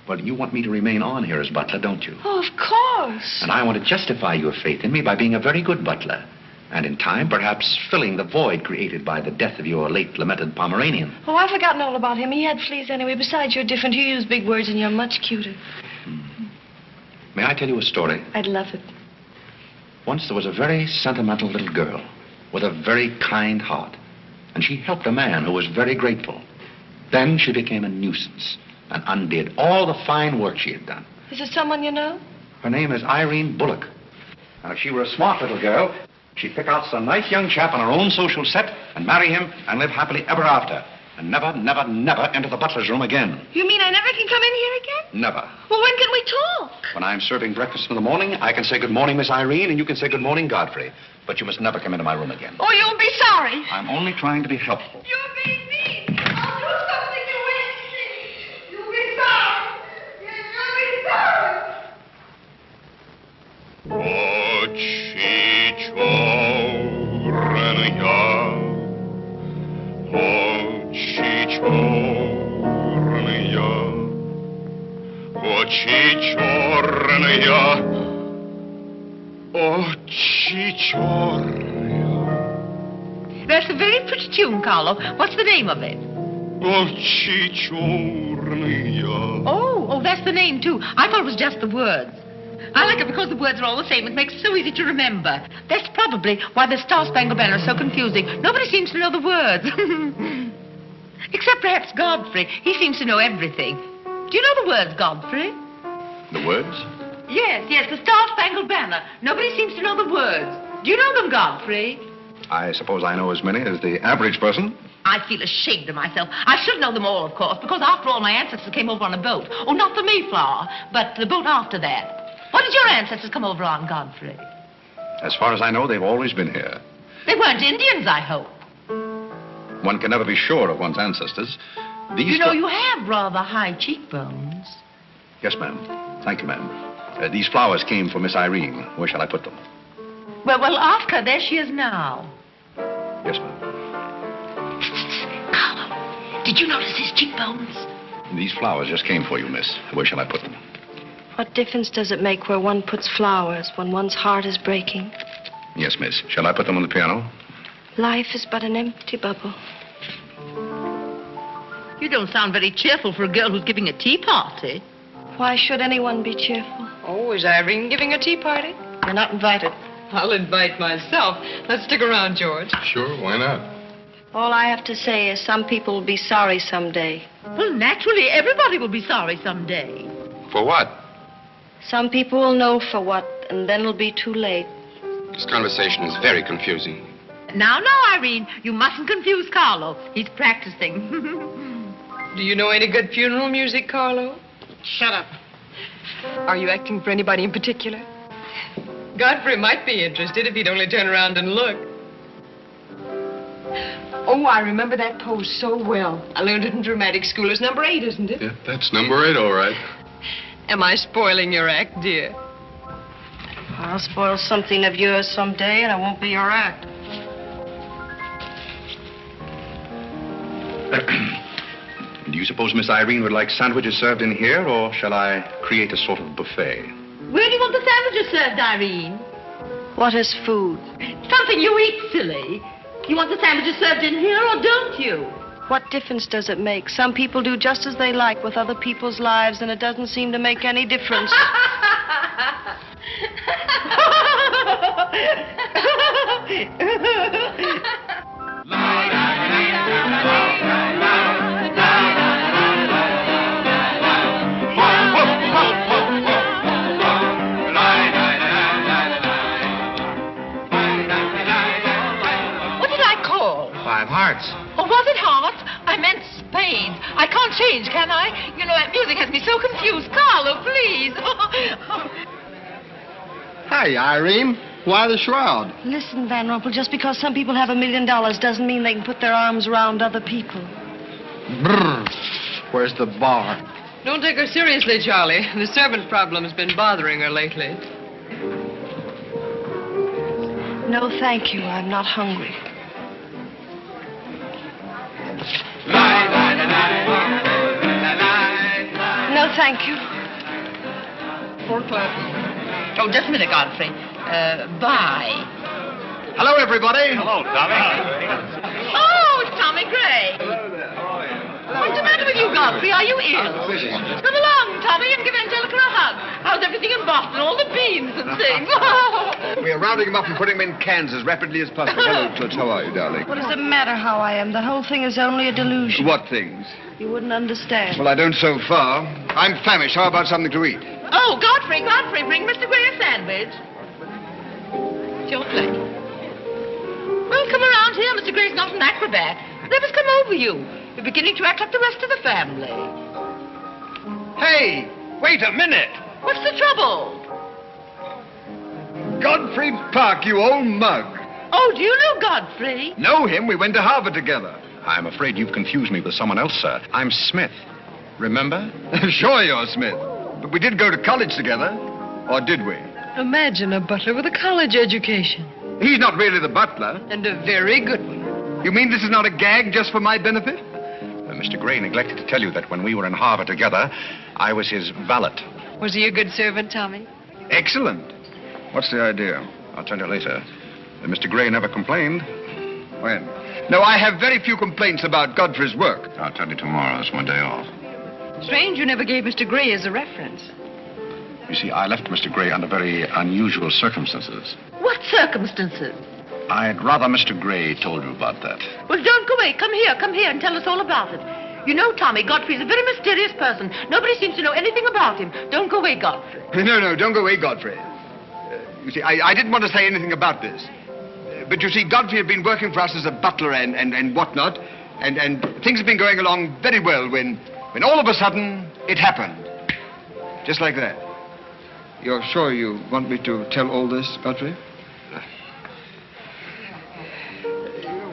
Well, you want me to remain on here as butler, don't you? Oh, of course. And I want to justify your faith in me by being a very good butler. And in time, perhaps filling the void created by the death of your late lamented Pomeranian. Oh, I've forgotten all about him. He had fleas anyway. Besides, you're different. You use big words and you're much cuter. May I tell you a story? I'd love it. Once there was a very sentimental little girl with a very kind heart. And she helped a man who was very grateful. Then she became a nuisance and undid all the fine work she had done. Is it someone you know? Her name is Irene Bullock. Now, if she were a smart little girl, she'd pick out some nice young chap on her own social set and marry him and live happily ever after. And never, never, never enter the butler's room again. You mean I never can come in here again? Never. Well, when can we talk? When I'm serving breakfast in the morning, I can say good morning, Miss Irene, and you can say good morning, Godfrey. But you must never come into my room again. Oh, you'll be sorry. I'm only trying to be helpful. You're being mean. I'll do something you won't see. You'll be sorry. You'll be sorry. That's a very pretty tune, Carlo. What's the name of it? Oh, that's the name, too. I thought it was just the words. I like it because the words are all the same. It makes it so easy to remember. That's probably why the Star-Spangled Banner is so confusing. Nobody seems to know the words. Except perhaps Godfrey. He seems to know everything. Do you know the words, Godfrey? The words? Yes, the Star-Spangled Banner. Nobody seems to know the words. Do you know them, Godfrey? I suppose I know as many as the average person. I feel ashamed of myself. I should know them all, of course, because after all, my ancestors came over on a boat. Oh, not the Mayflower, but the boat after that. What did your ancestors come over on, Godfrey? As far as I know, they've always been here. They weren't Indians, I hope. One can never be sure of one's ancestors. You know, you have rather high cheekbones. Yes, ma'am. Thank you, ma'am. These flowers came for Miss Irene. Where shall I put them? Well, ask her. There she is now. Yes, ma'am. Carlo, did you notice his cheekbones? These flowers just came for you, miss. Where shall I put them? What difference does it make where one puts flowers when one's heart is breaking? Yes, miss. Shall I put them on the piano? Life is but an empty bubble. You don't sound very cheerful for a girl who's giving a tea party. Why should anyone be cheerful? Oh, is Irene giving a tea party? You're not invited. I'll invite myself. Let's stick around, George. Sure, why not? All I have to say is some people will be sorry someday. Well, naturally, everybody will be sorry someday. For what? Some people will know for what, and then it'll be too late. This conversation is very confusing. Now, Irene, you mustn't confuse Carlo. He's practicing. Do you know any good funeral music, Carlo? Shut up. Are you acting for anybody in particular? Godfrey might be interested if he'd only turn around and look. Oh, I remember that pose so well. I learned it in dramatic school. It's number 8, isn't it? Yeah, that's number 8, all right. Am I spoiling your act, dear? I'll spoil something of yours someday, and it won't be your act. Do you suppose Miss Irene would like sandwiches served in here, or shall I create a sort of buffet? Where do you want the sandwiches served, Irene? What is food? Something you eat, silly. You want the sandwiches served in here, or don't you? What difference does it make? Some people do just as they like with other people's lives, and it doesn't seem to make any difference. What did I call? 5 hearts. Oh, was it hearts? I meant spades. I can't change, can I? You know, that music has me so confused. Carlo, please. Hey, Irene. Why the shroud? Listen, Van Rumpel, just because some people have $1 million doesn't mean they can put their arms around other people. Brr. Where's the bar? Don't take her seriously, Charlie. The servant problem's been bothering her lately. No, thank you. I'm not hungry. No, thank you. 4 o'clock. Oh, just a minute, Godfrey. Bye. Hello, everybody. Hello, Tommy. Oh, it's Tommy Gray. What's the matter with you, Godfrey? Are you ill? Come along, Tommy, and give Angelica a hug. How's everything in Boston? All the beans and things. We are rounding them up and putting them in cans as rapidly as possible. Hello, Toots. How are you, darling? What does it matter how I am? The whole thing is only a delusion. What things? You wouldn't understand. Well, I don't so far. I'm famished. How about something to eat? Oh, Godfrey, bring Mr. Gray a sandwich. It's your plate. Well, come around here. Mr. Gray's not an acrobat. Whatever's come over you? You're beginning to act like the rest of the family. Hey, wait a minute. What's the trouble? Godfrey Park, you old mug. Oh, do you know Godfrey? Know him? We went to Harvard together. I'm afraid you've confused me with someone else, sir. I'm Smith. Remember? Sure you're Smith. But we did go to college together. Or did we? Imagine a butler with a college education. He's not really the butler. And a very good one. You mean this is not a gag just for my benefit? Mr. Gray neglected to tell you that when we were in Harvard together, I was his valet. Was he a good servant, Tommy? Excellent. What's the idea? I'll tell you later. Mr. Gray never complained. When? No, I have very few complaints about Godfrey's work. I'll tell you tomorrow. It's my day off. Strange you never gave Mr. Gray as a reference. You see, I left Mr. Gray under very unusual circumstances. What circumstances? I'd rather Mr. Gray told you about that. Well, don't go away. Come here and tell us all about it. You know, Tommy, Godfrey's a very mysterious person. Nobody seems to know anything about him. Don't go away, Godfrey. No, don't go away, Godfrey. You see, I didn't want to say anything about this. But you see, Godfrey had been working for us as a butler and whatnot, and things have been going along very well when all of a sudden it happened. Just like that. You're sure you want me to tell all this, Godfrey?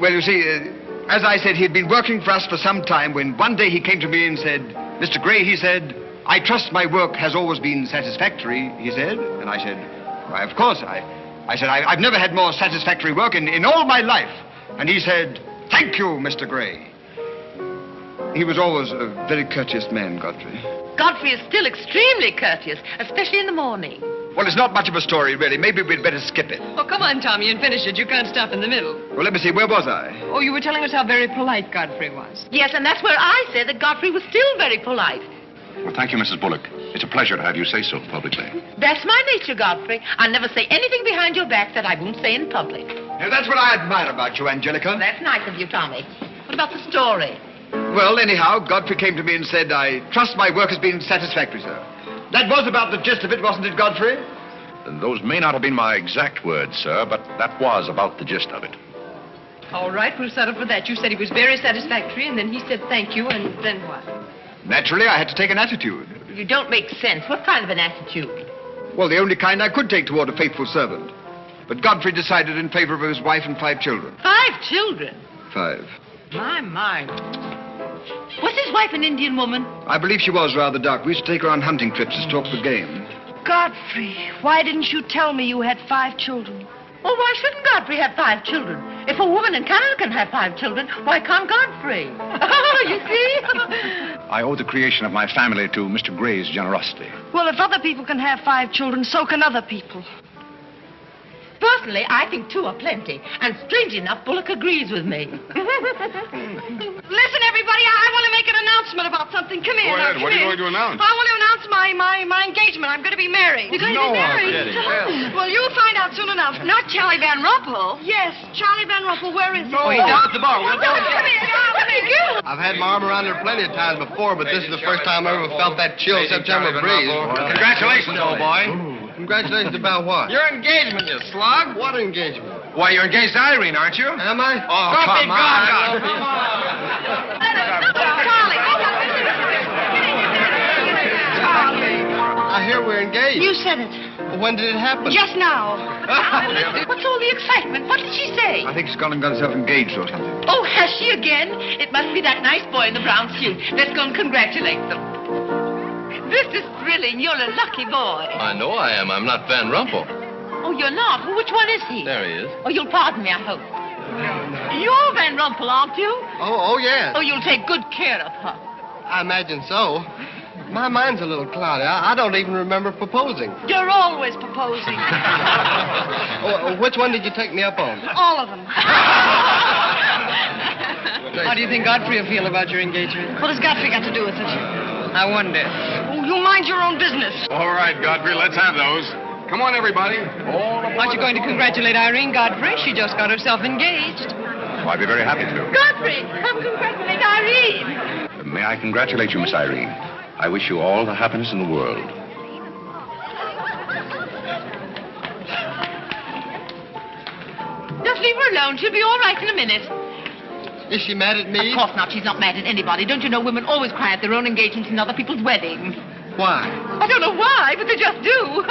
Well, you see, as I said, he'd been working for us for some time when one day he came to me and said, Mr. Gray, he said, I trust my work has always been satisfactory, he said. And I said, why, of course. I said, I've never had more satisfactory work in all my life. And he said, thank you, Mr. Gray. He was always a very courteous man, Godfrey. Godfrey is still extremely courteous, especially in the morning. Well, it's not much of a story, really. Maybe we'd better skip it. Oh, come on, Tommy, and finish it. You can't stop in the middle. Well, let me see. Where was I? Oh, you were telling us how very polite Godfrey was. Yes, and that's where I said that Godfrey was still very polite. Well, thank you, Mrs. Bullock. It's a pleasure to have you say so publicly. That's my nature, Godfrey. I'll never say anything behind your back that I won't say in public. Now, that's what I admire about you, Angelica. That's nice of you, Tommy. What about the story? Well, anyhow, Godfrey came to me and said, I trust my work has been satisfactory, sir. That was about the gist of it, wasn't it, Godfrey? Those may not have been my exact words, sir, but that was about the gist of it. All right, we'll settle for that. You said he was very satisfactory, and then he said thank you, and then what? Naturally, I had to take an attitude. You don't make sense. What kind of an attitude? Well, the only kind I could take toward a faithful servant. But Godfrey decided in favor of his wife and 5 children. 5 children? 5. My. Was his wife an Indian woman? I believe she was rather dark. We used to take her on hunting trips to stalk the game. Godfrey, why didn't you tell me you had 5 children? Well, why shouldn't Godfrey have 5 children? If a woman in Canada can have 5 children, why can't Godfrey? You see? I owe the creation of my family to Mr. Gray's generosity. Well, if other people can have 5 children, so can other people. Personally, I think 2 are plenty. And strange enough, Bullock agrees with me. Listen, everybody, I want to make an announcement about something. Come here. Go ahead. Now, What are you going to announce? I want to announce my engagement. I'm going to be married. You're going to be married? Well, you'll find out soon enough. Not Charlie Van Rumpel. Yes, Charlie Van Rumpel. Where is he? Oh, he's down at the bar. Come here. I've had my arm around her plenty of times before, but this is the first time I ever felt that chill September breeze. Congratulations, old boy. Congratulations about what? Your engagement, you slug. What engagement? Why, you're engaged to Irene, aren't you? Am I? Oh, come on. Charlie. I hear we're engaged. You said it. Well, when did it happen? Just now. What's all the excitement? What did she say? I think she's gone and got herself engaged or something. Oh, has she again? It must be that nice boy in the brown suit. Let's go and congratulate them. This is thrilling. You're a lucky boy. I know I am. I'm not Van Rumpel. Oh, you're not? Well, which one is he? There he is. Oh, you'll pardon me, I hope. You're Van Rumpel, aren't you? Oh, yes. Oh, you'll take good care of her. I imagine so. My mind's a little cloudy. I don't even remember proposing. You're always proposing. Which one did you take me up on? All of them. How do you think Godfrey will feel about your engagement? What has Godfrey got to do with it? I wonder. Oh, you mind your own business. All right, Godfrey, let's have those. Come on, everybody. Aren't you going to congratulate Irene, Godfrey? She just got herself engaged. Oh, I'd be very happy to. Godfrey, come congratulate Irene. May I congratulate you, Miss Irene? I wish you all the happiness in the world. Just leave her alone. She'll be all right in a minute. Is she mad at me? Of course not. She's not mad at anybody. Don't you know women always cry at their own engagements and other people's weddings? Why? I don't know why, but they just do.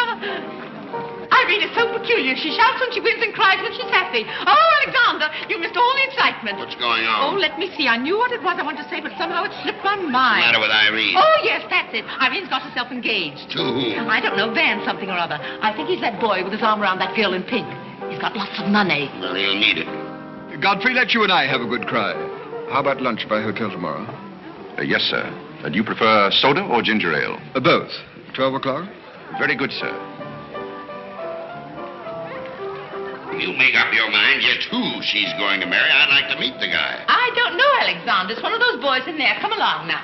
Irene is so peculiar. She shouts when she wins and cries when she's happy. Oh, Alexander, you missed all the excitement. What's going Oh, on? let me see. I knew what it was I wanted to say, but somehow it slipped my What's mind. the matter with Irene? Oh, yes, that's it. Irene's got herself engaged. To whom? I don't know, Van something or other. I think he's that boy with his arm around that girl in pink. He's got lots of money. Well, he'll need it. Godfrey, let you and I have a good cry. How about lunch by hotel tomorrow? Yes, sir. Do you prefer soda or ginger ale? Both. 12 o'clock? Very good, sir. You make up your mind just who she's going to marry. I'd like to meet the guy. I don't know, Alexander. It's one of those boys in there. Come along now.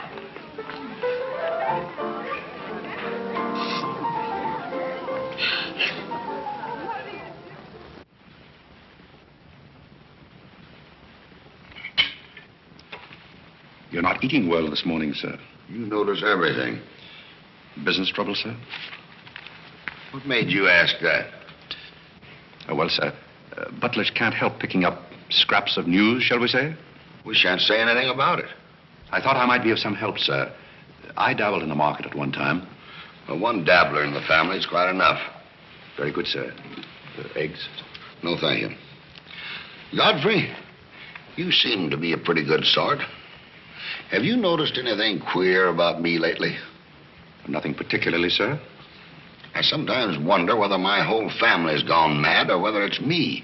You're not eating well this morning, sir. You notice everything. Business trouble, sir? What made you ask that? Well, sir, butlers can't help picking up scraps of news, shall we say? We shan't say anything about it. I thought I might be of some help, sir. I dabbled in the market at one time. Well, one dabbler in the family is quite enough. Very good, sir. Eggs? No, thank you. Godfrey, you seem to be a pretty good sort. Have you noticed anything queer about me lately? Nothing particularly, sir. I sometimes wonder whether my whole family's gone mad or whether it's me.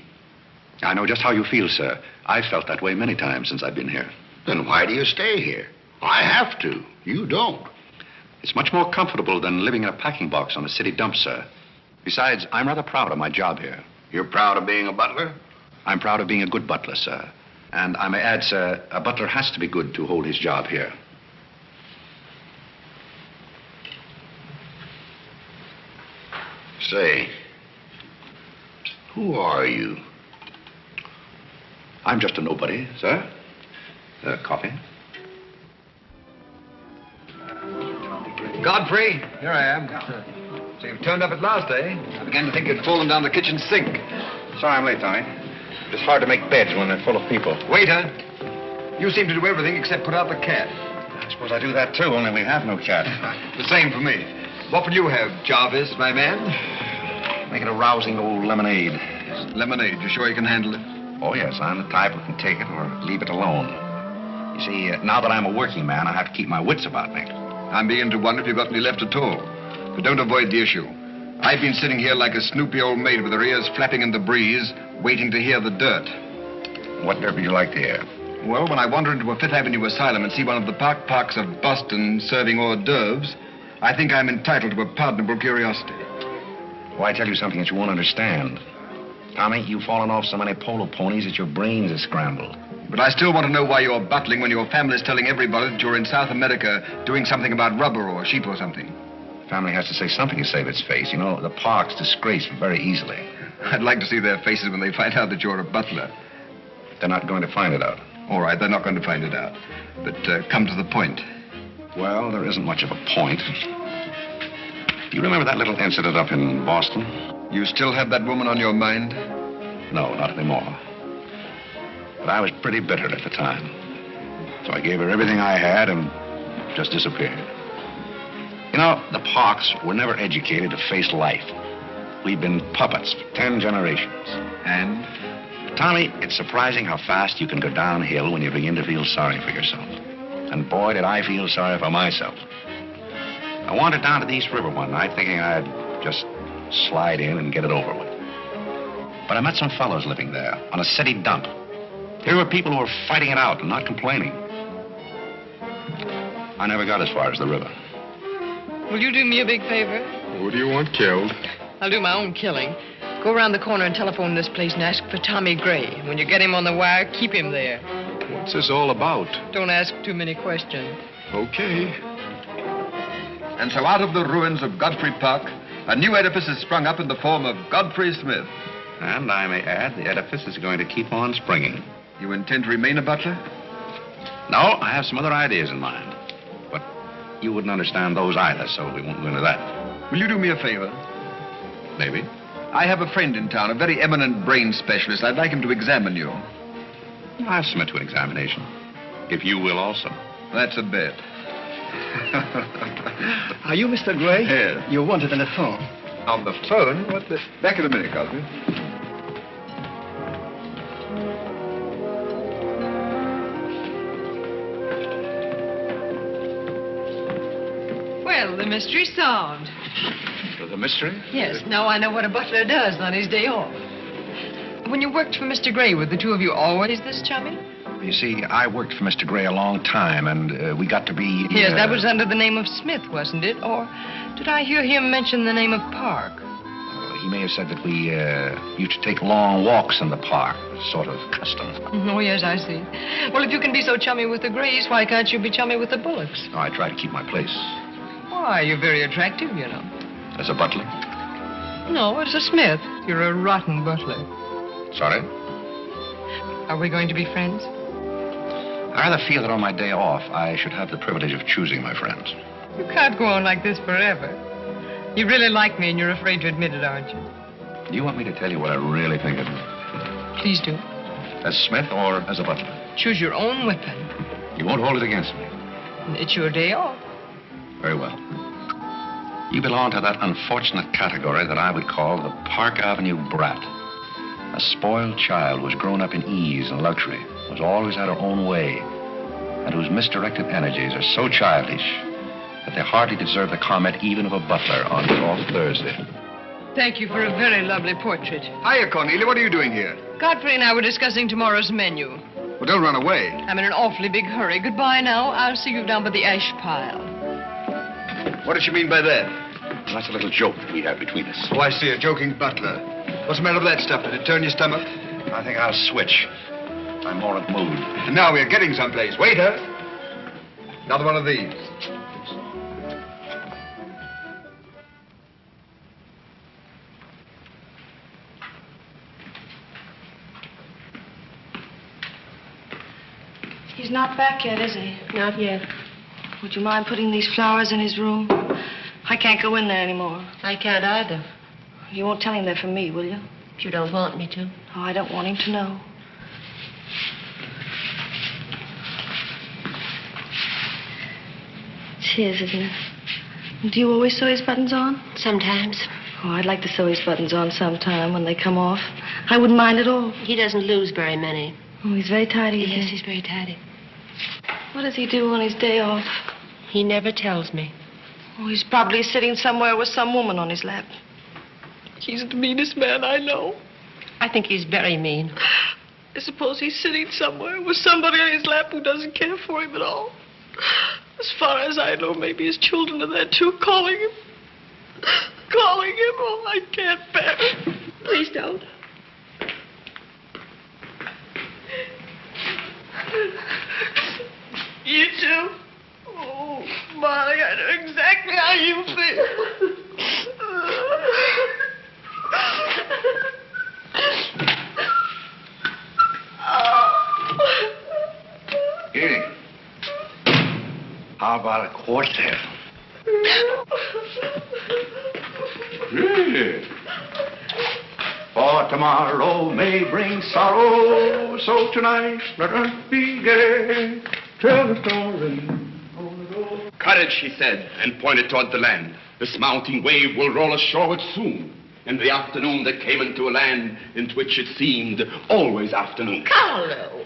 I know just how you feel, sir. I've felt that way many times since I've been here. Then why do you stay here? I have to. You don't. It's much more comfortable than living in a packing box on a city dump, sir. Besides, I'm rather proud of my job here. You're proud of being a butler? I'm proud of being a good butler, sir. And I may add, sir, a butler has to be good to hold his job here. Say, who are you? I'm just a nobody, sir. Coffee? Godfrey, here I am. So you've turned up at last, eh? I began to think you'd fallen down the kitchen sink. Sorry I'm late, Tommy. It's hard to make beds when they're full of people. Waiter, you seem to do everything except put out the cat. I suppose I do that, too, only we have no cat. The same for me. What will you have, Jarvis, my man? Make it a rousing old lemonade. Lemonade. You sure you can handle it? Oh, yes. I'm the type who can take it or leave it alone. You see, now that I'm a working man, I have to keep my wits about me. I'm beginning to wonder if you've got any left at all. But don't avoid the issue. I've been sitting here like a snoopy old maid with her ears flapping in the breeze, waiting to hear the dirt. What dirt would you like to hear? Well, when I wander into a Fifth Avenue asylum and see one of the parks of Boston serving hors d'oeuvres, I think I'm entitled to a pardonable curiosity. Well, I tell you something that you won't understand. Tommy, you've fallen off so many polo ponies that your brains are scrambled. But I still want to know why you're butling when your family's telling everybody that you're in South America doing something about rubber or sheep or something. Family has to say something to save its face. You know, the park's disgraced very easily. I'd like to see their faces when they find out that you're a butler. They're not going to find it out. All right, they're not going to find it out. But come to the point. Well, there isn't much of a point. You remember that little incident up in Boston? You still have that woman on your mind? No, not anymore. But I was pretty bitter at the time. So I gave her everything I had and just disappeared. You know, the Parks were never educated to face life. We've been puppets for 10 generations. And? Tommy, it's surprising how fast you can go downhill when you begin to feel sorry for yourself. And boy, did I feel sorry for myself. I wandered down to the East River one night thinking I'd just slide in and get it over with. But I met some fellows living there on a city dump. Here were people who were fighting it out and not complaining. I never got as far as the river. Will you do me a big favor? Who do you want killed? I'll do my own killing. Go around the corner and telephone this place and ask for Tommy Gray. When you get him on the wire, keep him there. What's this all about? Don't ask too many questions. Okay. And so out of the ruins of Godfrey Park, a new edifice has sprung up in the form of Godfrey Smith. And I may add, the edifice is going to keep on springing. You intend to remain a butler? No, I have some other ideas in mind. But you wouldn't understand those either, so we won't go into that. Will you do me a favor? Maybe. I have a friend in town, a very eminent brain specialist. I'd like him to examine you. I'll submit to an examination. If you will also. That's a bet. Are you Mr. Gray? Yes. You're wanted on the phone. On the phone? What the... Back in a minute, Godfrey. Well, the mystery's solved. The mystery? Yes, now I know what a butler does on his day off. When you worked for Mr. Gray, were the two of you always this chummy? You see, I worked for Mr. Gray a long time, and we got to be... Yes, that was under the name of Smith, wasn't it? Or did I hear him mention the name of Park? He may have said that we used to take long walks in the park, sort of custom. Oh, yes, I see. Well, if you can be so chummy with the Grays, why can't you be chummy with the Bullocks? Oh, I try to keep my place. Why, you're very attractive, you know. As a butler? No, as a Smith. You're a rotten butler. Sorry? Are we going to be friends? I rather feel that on my day off, I should have the privilege of choosing my friends. You can't go on like this forever. You really like me and you're afraid to admit it, aren't you? Do you want me to tell you what I really think of you? Please do. As Smith or as a butler? Choose your own weapon. You won't hold it against me. It's your day off. Very well. You belong to that unfortunate category that I would call the Park Avenue brat. A spoiled child was grown up in ease and luxury, was always had her own way, and whose misdirected energies are so childish that they hardly deserve the comment even of a butler on his off Thursday. Thank you for a very lovely portrait. Hiya, Cornelia. What are you doing here? Godfrey and I were discussing tomorrow's menu. Well, don't run away. I'm in an awfully big hurry. Goodbye now. I'll see you down by the ash pile. What does she mean by that? Well, that's a little joke we have between us. Oh, I see. A joking butler. What's the matter with that stuff? Did it turn your stomach? I think I'll switch. I'm more in the mood. And now we're getting someplace. Waiter. Another one of these. He's not back yet, is he? Not yet. Would you mind putting these flowers in his room? I can't go in there anymore. I can't either. You won't tell him they're from me, will you? If you don't want me to. Oh, I don't want him to know. It's his, isn't it? Do you always sew his buttons on? Sometimes. Oh, I'd like to sew his buttons on sometime when they come off. I wouldn't mind at all. He doesn't lose very many. Oh, he's very tidy. Yes, he's very tidy. What does he do on his day off? He never tells me. Oh, he's probably sitting somewhere with some woman on his lap. He's the meanest man I know. I think he's very mean. I suppose he's sitting somewhere with somebody on his lap who doesn't care for him at all. As far as I know, maybe his children are there too, calling him. Calling him. Oh, I can't bear it. Please don't. You too? Oh, Molly, I know exactly how you feel. Here. How about a quartet? Yeah. For tomorrow may bring sorrow, so tonight let us be gay. Tell the story. Courage, he said, and pointed toward the land. This mounting wave will roll us shoreward soon. In the afternoon they came into a land into which it seemed always afternoon. Carlo.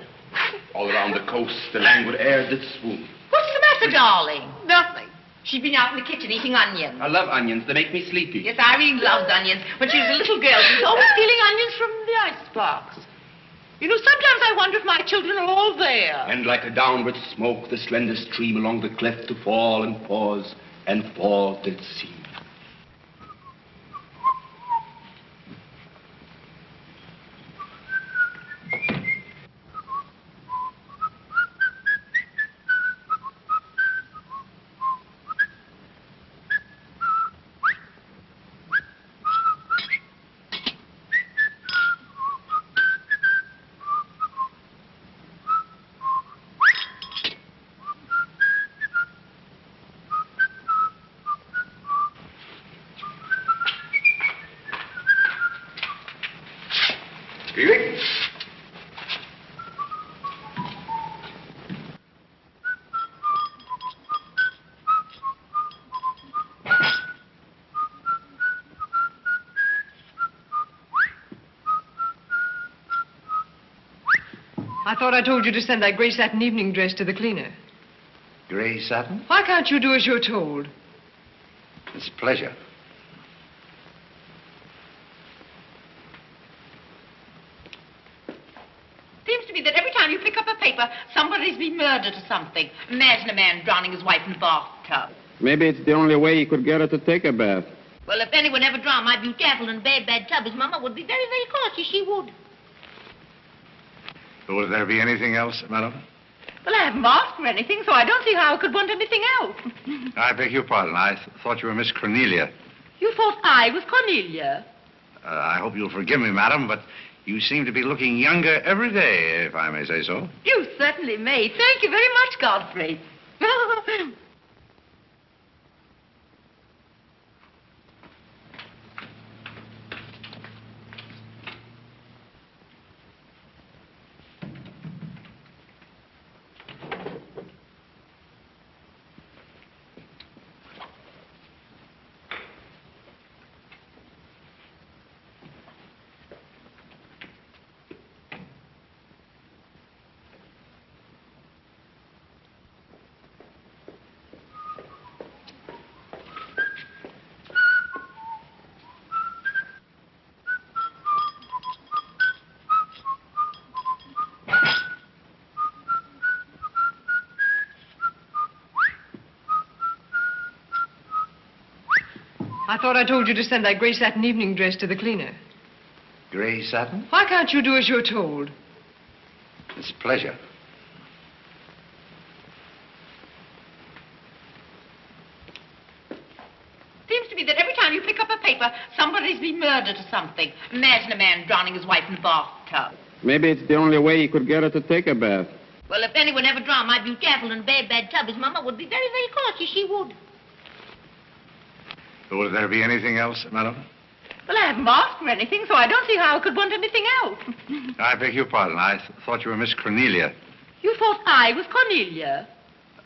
All around the coast the languid air did swoon. What's the matter, darling? Nothing. She's been out in the kitchen eating onions. I love onions. They make me sleepy. Yes, Irene loved onions. When she was a little girl, she was always stealing onions from the icebox. You know, sometimes I wonder if my children are all there. And like a downward smoke, the slender stream along the cleft to fall and pause and fall did seem. I thought I told you to send that gray satin evening dress to the cleaner. Gray satin? Why can't you do as you're told? It's a pleasure. Seems to me that every time you pick up a paper, somebody's been murdered or something. Imagine a man drowning his wife in a bathtub. Maybe it's the only way he could get her to take a bath. Well, if anyone ever drowned my beautiful in a bad tub, his mama would be very, very cautious. She would. Will there be anything else, madam? Well, I haven't asked for anything, so I don't see how I could want anything else. I beg your pardon. I thought you were Miss Cornelia. You thought I was Cornelia? I hope you'll forgive me, madam, but you seem to be looking younger every day, if I may say so. You certainly may. Thank you very much, Godfrey. I thought I told you to send that gray satin evening dress to the cleaner. Gray satin? Why can't you do as you're told? It's a pleasure. Seems to me that every time you pick up a paper, somebody's been murdered or something. Imagine a man drowning his wife in a bathtub. Maybe it's the only way he could get her to take a bath. Well, if anyone ever drowned my beautiful in a bad tub, his mama would be very, very cautious. She would. Will there be anything else, madam? Well, I haven't asked for anything, so I don't see how I could want anything else. I beg your pardon. I thought you were Miss Cornelia. You thought I was Cornelia?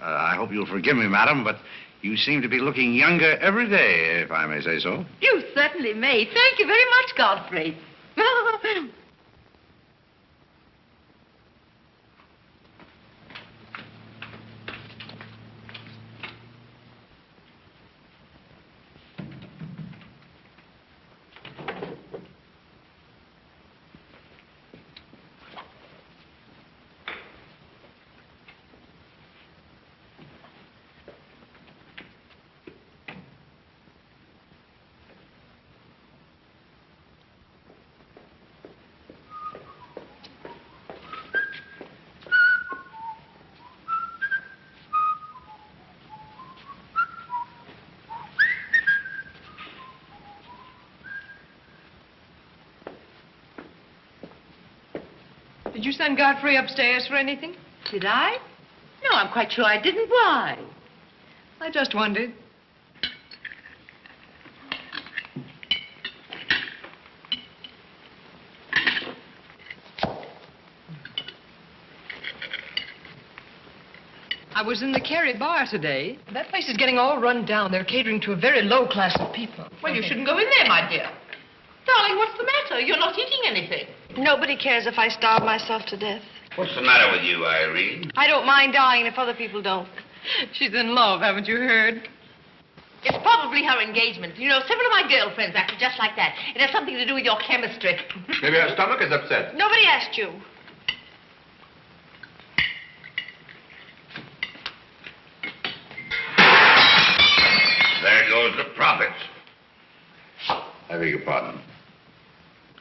I hope you'll forgive me, madam, but you seem to be looking younger every day, if I may say so. You certainly may. Thank you very much, Godfrey. Did you send Godfrey upstairs for anything? Did I? No, I'm quite sure I didn't. Why? I just wondered. I was in the Cary bar today. That place is getting all run down. They're catering to a very low class of people. Well, you shouldn't go in there, my dear. Darling, what's the matter? You're not eating anything. Nobody cares if I starve myself to death. What's the matter with you, Irene? I don't mind dying if other people don't. She's in love, haven't you heard? It's probably her engagement. You know, several of my girlfriends acted just like that. It has something to do with your chemistry. Maybe her stomach is upset. Nobody asked you. There goes the profits. I beg your pardon.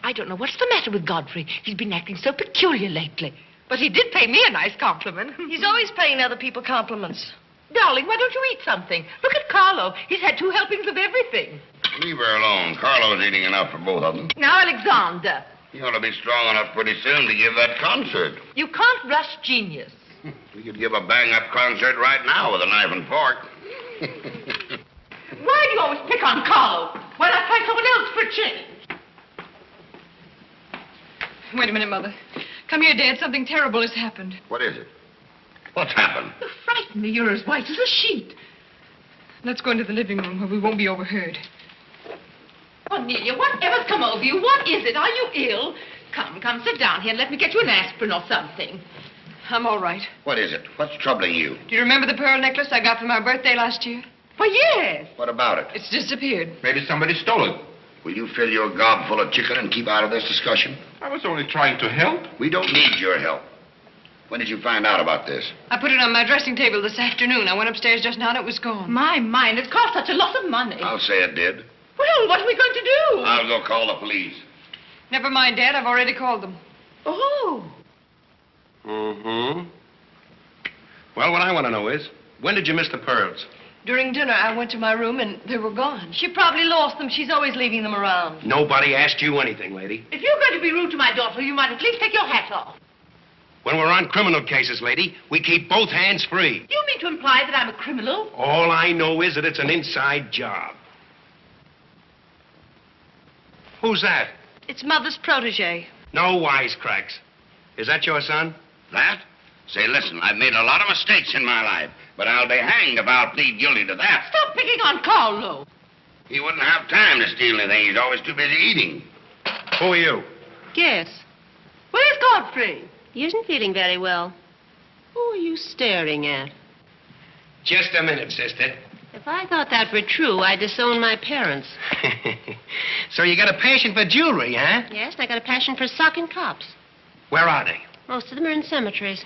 I don't know what's the matter with Godfrey. He's been acting so peculiar lately. But he did pay me a nice compliment. He's always paying other people compliments. Darling, why don't you eat something? Look at Carlo. He's had 2 helpings of everything. Leave her alone. Carlo's eating enough for both of them. Now, Alexander. You ought to be strong enough pretty soon to give that concert. You can't rush genius. We could give a bang-up concert right now with a knife and fork. Why do you always pick on Carlo? Why not try someone else for a change? Wait a minute, Mother. Come here, Dad. Something terrible has happened. What is it? What's happened? You frighten me. You're as white as a sheet. Let's go into the living room where we won't be overheard. Cornelia, whatever's come over you? What is it? Are you ill? Come, sit down here and let me get you an aspirin or something. I'm all right. What is it? What's troubling you? Do you remember the pearl necklace I got for my birthday last year? Why, yes. What about it? It's disappeared. Maybe somebody stole it. Will you fill your gob full of chicken and keep out of this discussion? I was only trying to help. We don't need your help. When did you find out about this? I put it on my dressing table this afternoon. I went upstairs just now and it was gone. My mind, it's cost such a lot of money. I'll say it did. Well, what are we going to do? I'll go call the police. Never mind, Dad. I've already called them. Oh. Mm-hmm. Well, what I want to know is, when did you miss the pearls? During dinner, I went to my room and they were gone. She probably lost them. She's always leaving them around. Nobody asked you anything, lady. If you're going to be rude to my daughter, you might at least take your hat off. When we're on criminal cases, lady, we keep both hands free. You mean to imply that I'm a criminal? All I know is that it's an inside job. Who's that? It's Mother's protege. No wisecracks. Is that your son? That? Say, listen, I've made a lot of mistakes in my life, but I'll be hanged if I'll plead guilty to that. Stop picking on Carlo. He wouldn't have time to steal anything. He's always too busy eating. Who are you? Yes. Where's Godfrey? He isn't feeling very well. Who are you staring at? Just a minute, sister. If I thought that were true, I'd disown my parents. So you got a passion for jewelry, huh? Yes, and I got a passion for socking cops. Where are they? Most of them are in cemeteries.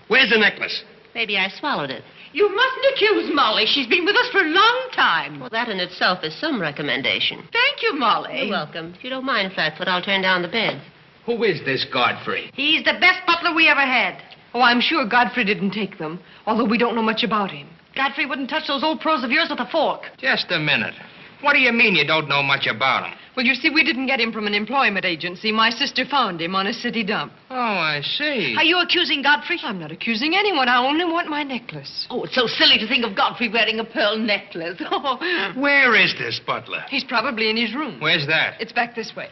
Where's the necklace? Maybe I swallowed it. You mustn't accuse Molly. She's been with us for a long time. Well, that in itself is some recommendation. Thank you, Molly. You're welcome. If you don't mind, Flatfoot, I'll turn down the bed. Who is this Godfrey? He's the best butler we ever had. Oh, I'm sure Godfrey didn't take them, although we don't know much about him. Godfrey wouldn't touch those old pearls of yours with a fork. Just a minute. What do you mean you don't know much about him? Well, you see, we didn't get him from an employment agency. My sister found him on a city dump. Oh, I see. Are you accusing Godfrey? I'm not accusing anyone. I only want my necklace. Oh, it's so silly to think of Godfrey wearing a pearl necklace. Oh. Where is this butler? He's probably in his room. Where's that? It's back this way.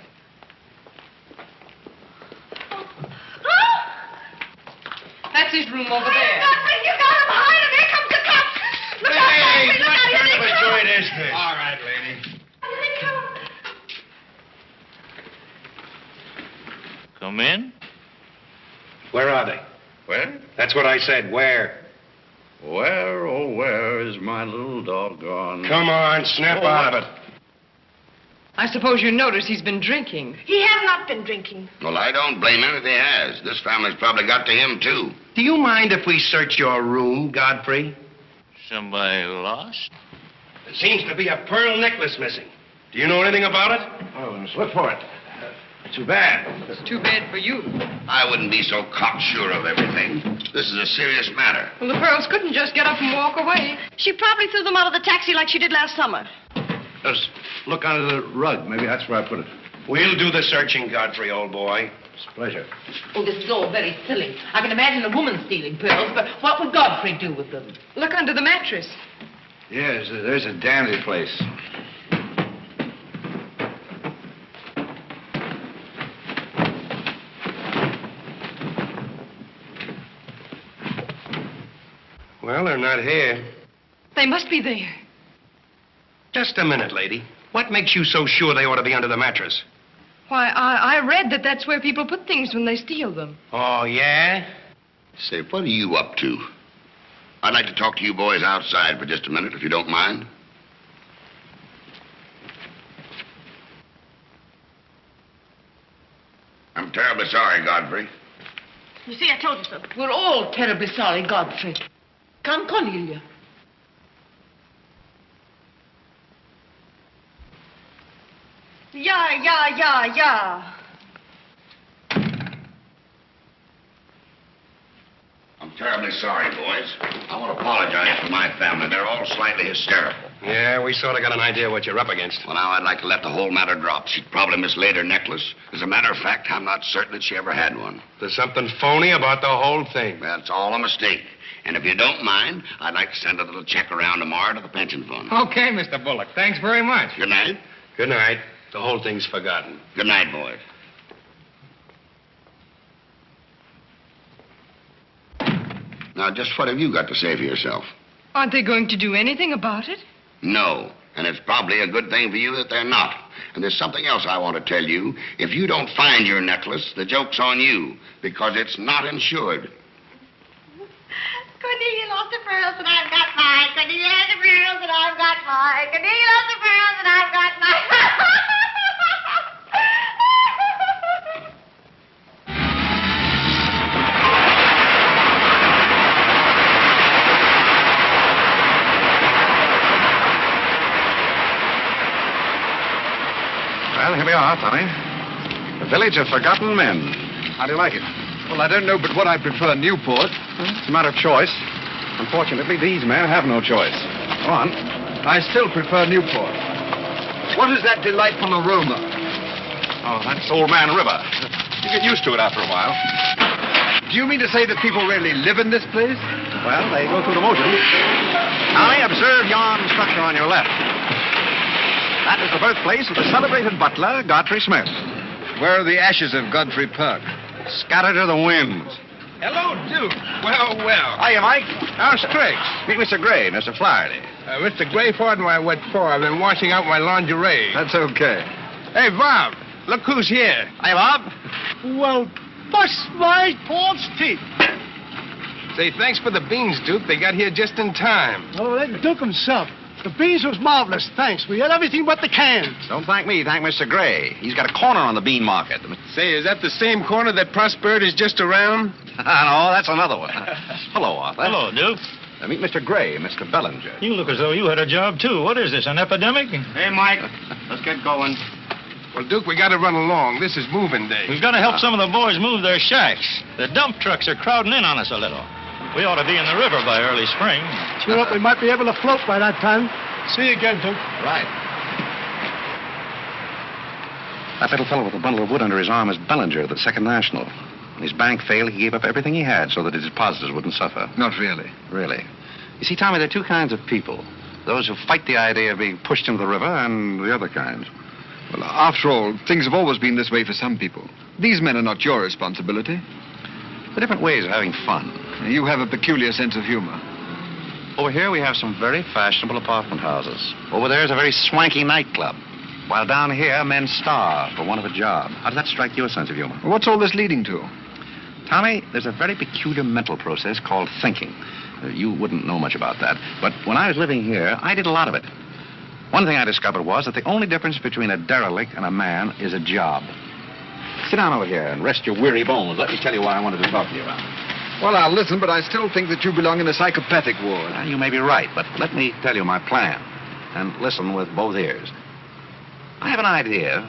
That's his room over there. Godfrey, you got him behind him. Here comes the cops. Look out, Godfrey. Look out. Here they come. joint is this? All right, lady. Here they come. Come in. Where are they? Where? That's what I said. Where? Where, oh, where is my little doggone... Come on, snap out of it. I suppose you notice he's been drinking. He has not been drinking. Well, I don't blame him if he has. This family's probably got to him, too. Do you mind if we search your room, Godfrey? Somebody lost? There seems to be a pearl necklace missing. Do you know anything about it? Oh, let's look for it. Too bad. It's too bad for you. I wouldn't be so cocksure of everything. This is a serious matter. Well, the pearls couldn't just get up and walk away. She probably threw them out of the taxi like she did last summer. Just look under the rug. Maybe that's where I put it. We'll do the searching, Godfrey, old boy. It's a pleasure. Oh, this is all very silly. I can imagine a woman stealing pearls, but what would Godfrey do with them? Look under the mattress. Yes, there's a dandy place. Well, they're not here. They must be there. Just a minute, lady. What makes you so sure they ought to be under the mattress? Why, I read that that's where people put things when they steal them. Oh, yeah? Say, what are you up to? I'd like to talk to you boys outside for just a minute, if you don't mind. I'm terribly sorry, Godfrey. You see, I told you so. We're all terribly sorry, Godfrey. Come, Cornelia. Yeah. I'm terribly sorry, boys. I want to apologize for my family. They're all slightly hysterical. Yeah, we sort of got an idea what you're up against. Well, now, I'd like to let the whole matter drop. She'd probably mislaid her necklace. As a matter of fact, I'm not certain that she ever had one. There's something phony about the whole thing. That's all a mistake. And if you don't mind, I'd like to send a little check around tomorrow to the pension fund. Okay, Mr. Bullock. Thanks very much. Good night. Good night. The whole thing's forgotten. Good night, boys. Now, just what have you got to say for yourself? Aren't they going to do anything about it? No. And it's probably a good thing for you that they're not. And there's something else I want to tell you. If you don't find your necklace, the joke's on you, because it's not insured. Cornelia lost her pearls and I've got mine. Cornelia has the pearls and I've got mine. Cornelia lost the pearls and I've got mine. Well, here we are, Tommy. The Village of Forgotten Men. How do you like it? Well, I don't know but what I prefer Newport. It's a matter of choice. Unfortunately, these men have no choice. Go on. I still prefer Newport. What is that delightful aroma? Oh, that's Old Man River. You get used to it after a while. Do you mean to say that people really live in this place? Well, they go through the motions. Tommy, observe yon structure on your left. That is the birthplace of the celebrated butler, Godfrey Smith. Where are the ashes of Godfrey Park? Scattered to the winds. Hello, Duke. Well. Hiya, Mike. How's tricks? Meet Mr. Gray, Mr. Flaherty. Mr. Gray, pardon my what for. I've been washing out my lingerie. That's okay. Hey, Bob, look who's here. Hiya, Bob. Well, bust my Paul's teeth. Say, thanks for the beans, Duke. They got here just in time. Oh, that Duke himself. The beans was marvelous, thanks. We had everything but the cans. Don't thank me, thank Mr. Gray. He's got a corner on the bean market. Say, is that the same corner that Prosperity is just around? No, that's another one. Hello, Arthur. Hello, Duke. Meet Mr. Gray, Mr. Bellinger. You look as though you had a job, too. What is this, an epidemic? Hey, Mike, let's get going. Well, Duke, we got to run along. This is moving day. We've got to help some of the boys move their shacks. The dump trucks are crowding in on us a little. We ought to be in the river by early spring. Cheer up, we might be able to float by that time. See you again, Duke. Right. That little fellow with a bundle of wood under his arm is Bellinger, the Second National. When his bank failed, he gave up everything he had so that his depositors wouldn't suffer. Not really. Really. You see, Tommy, there are two kinds of people. Those who fight the idea of being pushed into the river and the other kind. Well, after all, things have always been this way for some people. These men are not your responsibility. They're different ways of having fun. You have a peculiar sense of humor. Over here, we have some very fashionable apartment houses. Over there is a very swanky nightclub. While down here, men starve for want of a job. How does that strike your sense of humor? What's all this leading to? Tommy, there's a very peculiar mental process called thinking. You wouldn't know much about that. But when I was living here, I did a lot of it. One thing I discovered was that the only difference between a derelict and a man is a job. Sit down over here and rest your weary bones. Let me tell you why I wanted to talk to you about. Well, I'll listen, but I still think that you belong in the psychopathic ward. Well, you may be right, but let me tell you my plan. And listen with both ears. I have an idea.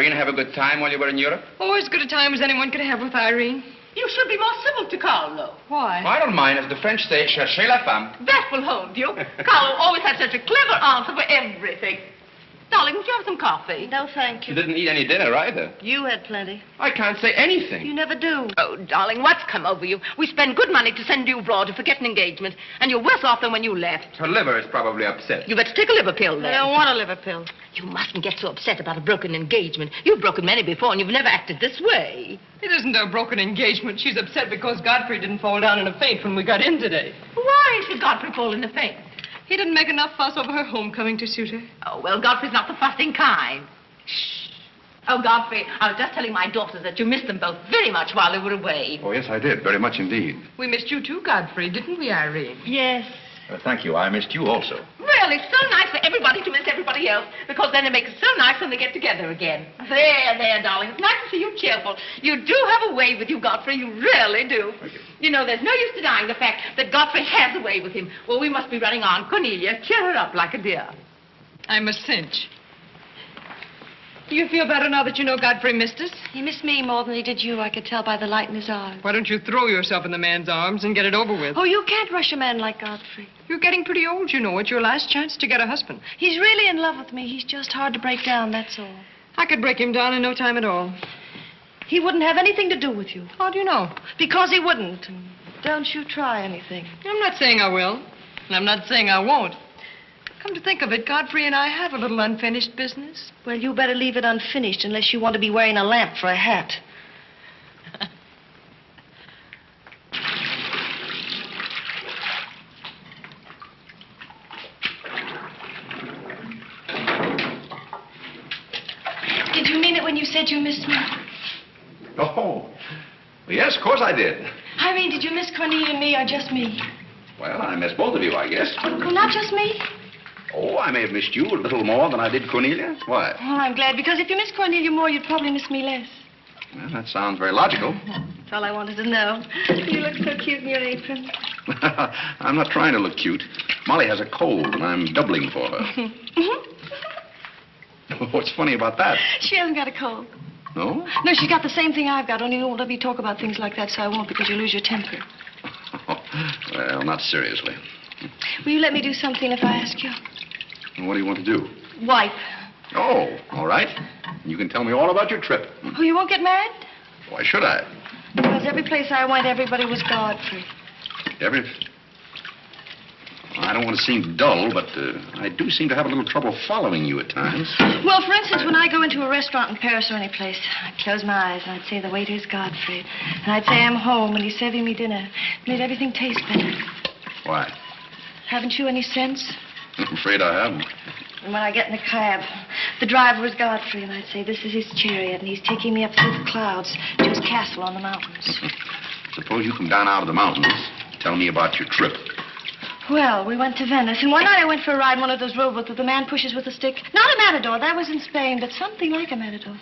Irene have a good time while you were in Europe? Oh, as good a time as anyone could have with Irene. You should be more civil to Carlo. Why? I don't mind. As the French say, cherchez la femme. That will hold you. Carlo always had such a clever answer for everything. Darling, would you have some coffee? No, thank You you. didn't eat any dinner either. You had plenty. I can't say anything. You never do. Oh, darling, what's come over you? We spend good money to send you abroad to forget an engagement, and you're worse off than when you left. Her liver is probably upset. You better take a liver pill, then. I don't want a liver pill. You mustn't get so upset about a broken engagement. You've broken many before, and you've never acted this way. It isn't a broken engagement. She's upset because Godfrey didn't fall down in a faint when we got in today. Why should Godfrey fall in a faint? He didn't make enough fuss over her homecoming to suit her. Oh, well, Godfrey's not the fussing kind. Shh. Oh, Godfrey, I was just telling my daughters that you missed them both very much while they were away. Oh, yes, I did. Very much indeed. We missed you too, Godfrey, didn't we, Irene? Yes. Thank you. I missed you also. Well, it's so nice for everybody to miss everybody else, because then it makes it so nice when they get together again. There, darling. It's nice to see you cheerful. You do have a way with you, Godfrey. You really do. You know, there's no use denying the fact that Godfrey has a way with him. Well, we must be running on. Cornelia, cheer her up like a dear. I'm a cinch. Do you feel better now that you know Godfrey missed us? He missed me more than he did you. I could tell by the light in his eyes. Why don't you throw yourself in the man's arms and get it over with? Oh, you can't rush a man like Godfrey. You're getting pretty old, you know. It's your last chance to get a husband. He's really in love with me. He's just hard to break down, that's all. I could break him down in no time at all. He wouldn't have anything to do with you. How do you know? Because he wouldn't. And don't you try anything. I'm not saying I will. And I'm not saying I won't. Come to think of it, Godfrey and I have a little unfinished business. Well, you better leave it unfinished unless you want to be wearing a lamp for a hat. Did you mean it when you said you missed me? Oh, yes, of course I did. Irene, did you miss Cornelia and me or just me? Well, I missed both of you, I guess. Oh, not just me? Oh, I may have missed you a little more than I did Cornelia. Why? Oh, I'm glad, because if you miss Cornelia more, you'd probably miss me less. Well, that sounds very logical. That's all I wanted to know. You look so cute in your apron. I'm not trying to look cute. Molly has a cold, and I'm doubling for her. What's funny about that? She hasn't got a cold. No? No, she's got the same thing I've got, only you won't let me talk about things like that, so I won't, because you lose your temper. Well, not seriously. Will you let me do something if I ask you? What do you want to do? Wipe. Oh, all right. You can tell me all about your trip. Oh, you won't get married? Why should I? Because every place I went, everybody was Godfrey. I don't want to seem dull, but I do seem to have a little trouble following you at times. Well, for instance, when I go into a restaurant in Paris or any place, I'd close my eyes and I'd say, the waiter's Godfrey. And I'd say, I'm home, and he's serving me dinner. It made everything taste better. Why? Haven't you any sense? I'm afraid I haven't. And when I get in a cab, the driver was Godfrey, and I'd say, this is his chariot, and he's taking me up through the clouds to his castle on the mountains. Suppose you come down out of the mountains. Tell me about your trip. Well, we went to Venice, and one night I went for a ride in one of those rowboats that the man pushes with a stick. Not a matador, that was in Spain, but something like a matador.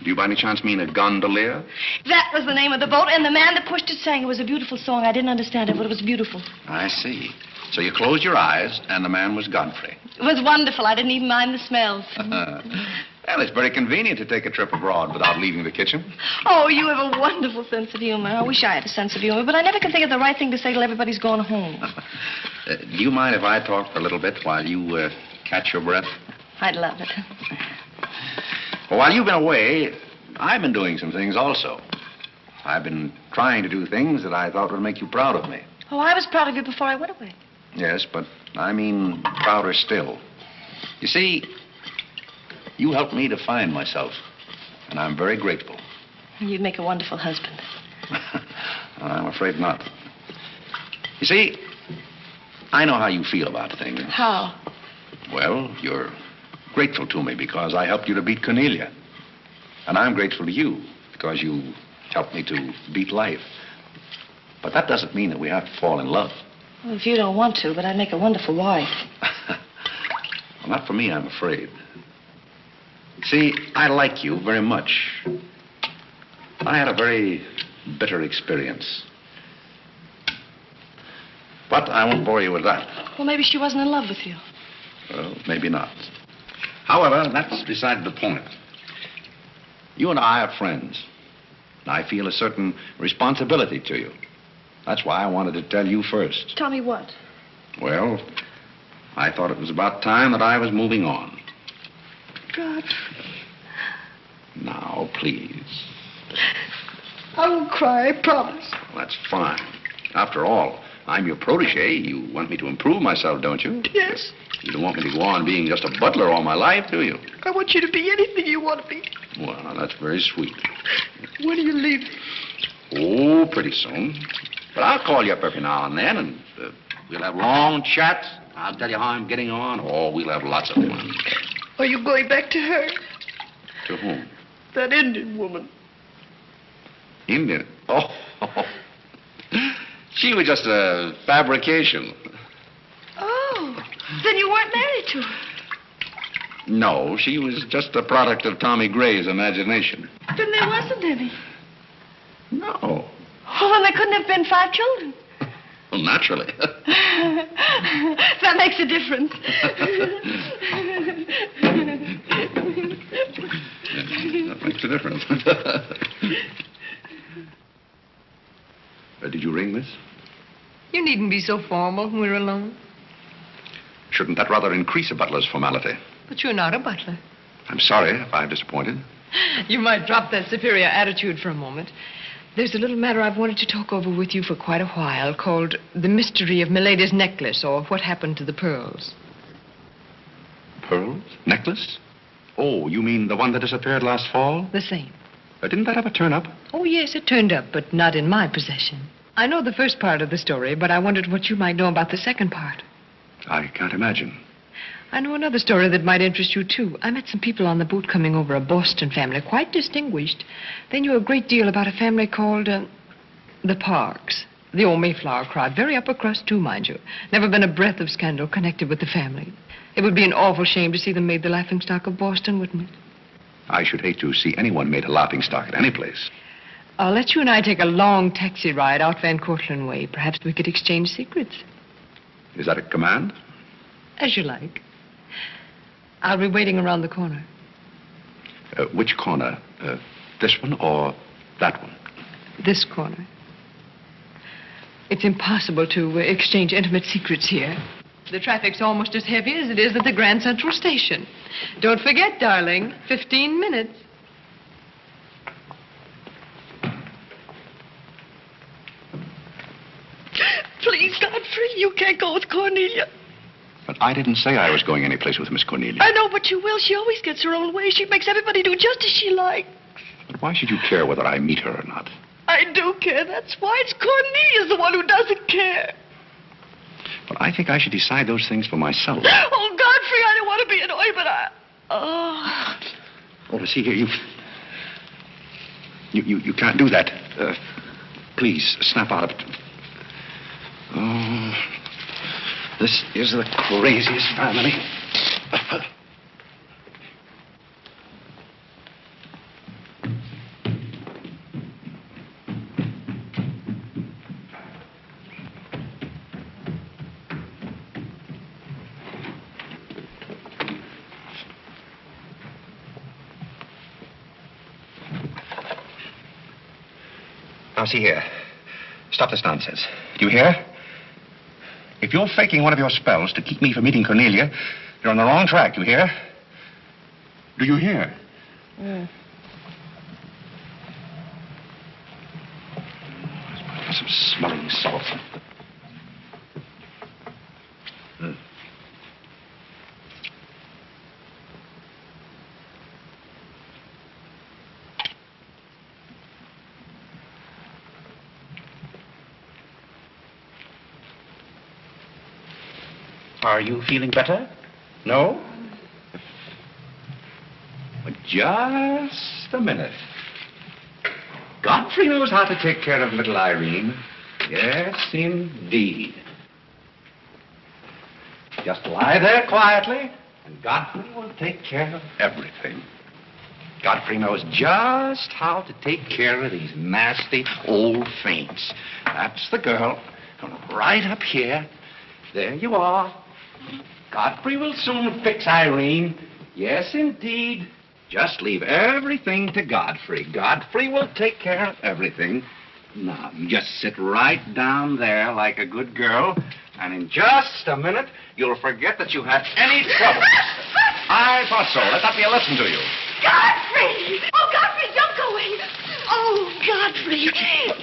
Do you by any chance mean a gondolier? That was the name of the boat, and the man that pushed it sang. It was a beautiful song. I didn't understand it, but it was beautiful. I see. So you closed your eyes, and the man was Godfrey. It was wonderful. I didn't even mind the smells. Well, it's very convenient to take a trip abroad without leaving the kitchen. Oh, you have a wonderful sense of humor. I wish I had a sense of humor, but I never can think of the right thing to say till everybody's gone home. Do you mind if I talk for a little bit while you catch your breath? I'd love it. Well, while you've been away, I've been doing some things also. I've been trying to do things that I thought would make you proud of me. Oh, I was proud of you before I went away. Yes, but I mean prouder still. You see, you helped me to find myself, and I'm very grateful. You'd make a wonderful husband. I'm afraid not. You see, I know how you feel about things. How? Well, you're grateful to me because I helped you to beat Cornelia. And I'm grateful to you because you helped me to beat life. But that doesn't mean that we have to fall in love. Well, if you don't want to, but I'd make a wonderful wife. Well, not for me, I'm afraid. See, I like you very much. I had a very bitter experience. But I won't bore you with that. Well, maybe she wasn't in love with you. Well, maybe not. However, that's beside the point. You and I are friends. And I feel a certain responsibility to you. That's why I wanted to tell you first. Tell me what? Well, I thought it was about time that I was moving on. Godfrey. Now, please. I won't cry, I promise. Well, that's fine. After all, I'm your protege. You want me to improve myself, don't you? Yes. You don't want me to go on being just a butler all my life, do you? I want you to be anything you want to be. Well, that's very sweet. When are you leaving? Oh, pretty soon. But I'll call you up every now and then, and we'll have long chats. I'll tell you how I'm getting on. Oh, we'll have lots of fun. Are you going back to her? To whom? That Indian woman. Indian? Oh. She was just a fabrication. Oh, then you weren't married to her. No, she was just a product of Tommy Gray's imagination. Then there wasn't any. No. Oh, then there couldn't have been 5 children. Well, naturally. That makes a difference. That makes a difference. Did you ring, miss? You needn't be so formal when we're alone. Shouldn't that rather increase a butler's formality? But you're not a butler. I'm sorry if I've disappointed. You might drop that superior attitude for a moment. There's a little matter I've wanted to talk over with you for quite a while called The Mystery of Milady's Necklace, or What Happened to the Pearls. Pearls? Necklace? Oh, you mean the one that disappeared last fall? The same. Didn't that ever turn up? Oh, yes, it turned up, but not in my possession. I know the first part of the story, but I wondered what you might know about the second part. I can't imagine. I know another story that might interest you, too. I met some people on the boat coming over, a Boston family, quite distinguished. They knew a great deal about a family called the Parks. The old Mayflower crowd, very upper crust, too, mind you. Never been a breath of scandal connected with the family. It would be an awful shame to see them made the laughingstock of Boston, wouldn't it? I should hate to see anyone made a laughingstock at any place. I'll let you and I take a long taxi ride out Van Cortlandt way. Perhaps we could exchange secrets. Is that a command? As you like. I'll be waiting around the corner. Which corner? This one or that one? This corner. It's impossible to exchange intimate secrets here. The traffic's almost as heavy as it is at the Grand Central Station. Don't forget, darling, 15 minutes. Please, Godfrey, you can't go with Cornelia. But I didn't say I was going anyplace with Miss Cornelia. I know, but you will. She always gets her own way. She makes everybody do just as she likes. But why should you care whether I meet her or not? I do care. That's why. It's Cornelia's the one who doesn't care. But I think I should decide those things for myself. Oh, Godfrey, I don't want to be annoyed, but I... Oh, see here, you can't do that. Please, snap out of it. Oh, this is the craziest family. Now, see here. Stop this nonsense. Do you hear? If you're faking one of your spells to keep me from meeting Cornelia, you're on the wrong track, you hear? Do you hear? Mm. Some smelling salt. Are you feeling better? No? But just a minute. Godfrey knows how to take care of little Irene. Yes, indeed. Just lie there quietly, and Godfrey will take care of everything. Godfrey knows just how to take care of these nasty old faints. That's the girl. Right up here. There you are. Godfrey will soon fix Irene. Yes, indeed. Just leave everything to Godfrey. Godfrey will take care of everything. Now, you just sit right down there like a good girl, and in just a minute, you'll forget that you had any trouble. I thought so. Let that be a lesson to you. Godfrey! Oh, Godfrey, don't go away. Oh, Godfrey.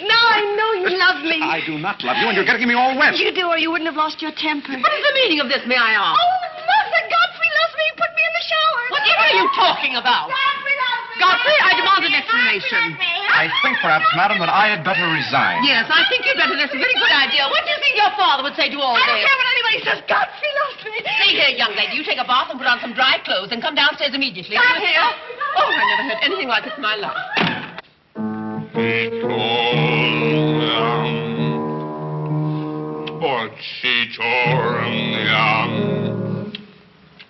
Now I know you love me. I do not love you, and you're getting me all wet. You do, or you wouldn't have lost your temper. What is the meaning of this, may I ask? Oh, Mother, Godfrey loves me. He put me in the shower. Whatever are you talking about? Godfrey loves me. Godfrey, I demand an explanation. I think perhaps, madam, that I had better resign. Yes, I think you'd better. That's a very good idea. What do you think your father would say to all I this? don't care what anybody says. Godfrey loves me. See here, young lady, you take a bath and put on some dry clothes and come downstairs immediately. Do you hear? Oh, I never heard anything like this in my life.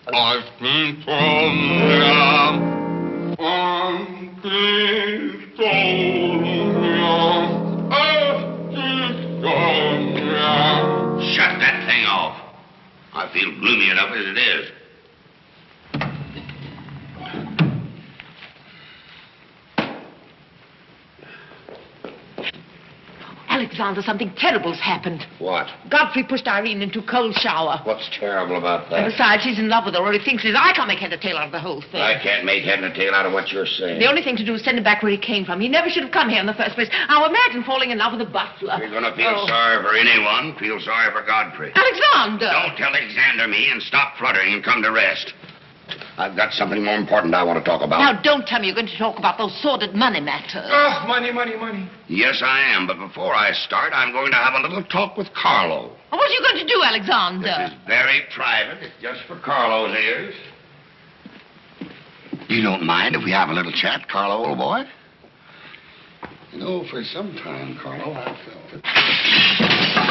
I've been told, Shut that thing off. I feel gloomy enough as it is. Alexander, something terrible's happened. What? Godfrey pushed Irene into a cold shower. What's terrible about And that? besides, he's in love with her, or he thinks he is. I can't make head or tail out of the whole thing. I can't make head and tail out of what you're saying. The only thing to do is send him back where he came from. He never should have come here in the first place. Now imagine falling in love with a butler. You're going to feel Oh. sorry for anyone. Feel sorry for Godfrey. Alexander! Don't tell Alexander me and stop fluttering and come to rest. I've got something more important I want to talk about. Now, don't tell me you're going to talk about those sordid money matters. Oh, money. Yes, I am. But before I start, I'm going to have a little talk with Carlo. What are you going to do, Alexander? This is very private. It's just for Carlo's ears. You don't mind if we have a little chat, Carlo, old boy? You know, for some time, Carlo, I've felt it.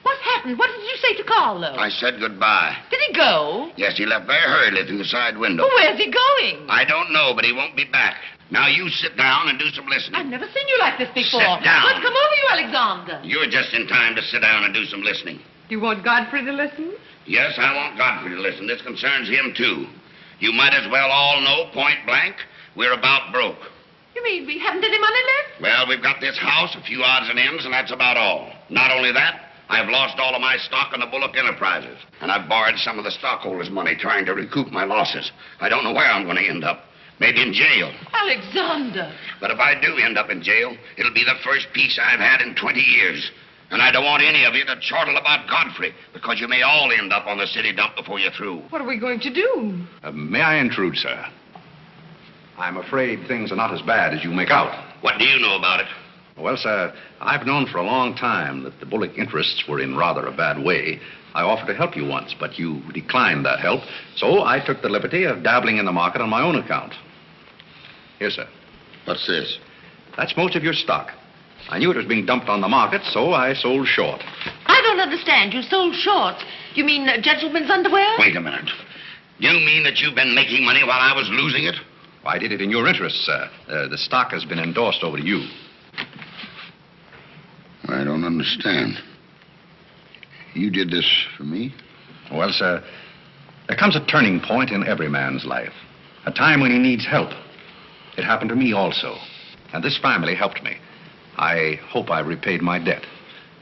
What happened? What did you say to Carlo? I said goodbye. Did he go? Yes, he left very hurriedly through the side window. Well, where's he going? I don't know, but he won't be back. Now, you sit down and do some listening. I've never seen you like this before. Sit down. What's come over you, Alexander? You're just in time to sit down and do some listening. You want Godfrey to listen? Yes, I want Godfrey to listen. This concerns him, too. You might as well all know, point blank, we're about broke. You mean we haven't any money left? Well, we've got this house, a few odds and ends, and that's about all. Not only that, I've lost all of my stock in the Bullock Enterprises, and I've borrowed some of the stockholders' money trying to recoup my losses. I don't know where I'm going to end up. Maybe in jail. Alexander. But if I do end up in jail, it'll be the first peace I've had in 20 years. And I don't want any of you to chortle about Godfrey, because you may all end up on the city dump before you're through. What are we going to do? May I intrude, sir? I'm afraid things are not as bad as you make out. What do you know about it? Well, sir, I've known for a long time that the Bullock interests were in rather a bad way. I offered to help you once, but you declined that help, so I took the liberty of dabbling in the market on my own account. Here, sir. What's this? That's most of your stock. I knew it was being dumped on the market, so I sold short. I don't understand. You sold short. You mean gentlemen's underwear? Wait a minute. You mean that you've been making money while I was losing it? I did it in your interest, sir. The stock has been endorsed over to you. I don't understand. You did this for me? Well, sir, there comes a turning point in every man's life. A time when he needs help. It happened to me also. And this family helped me. I hope I repaid my debt.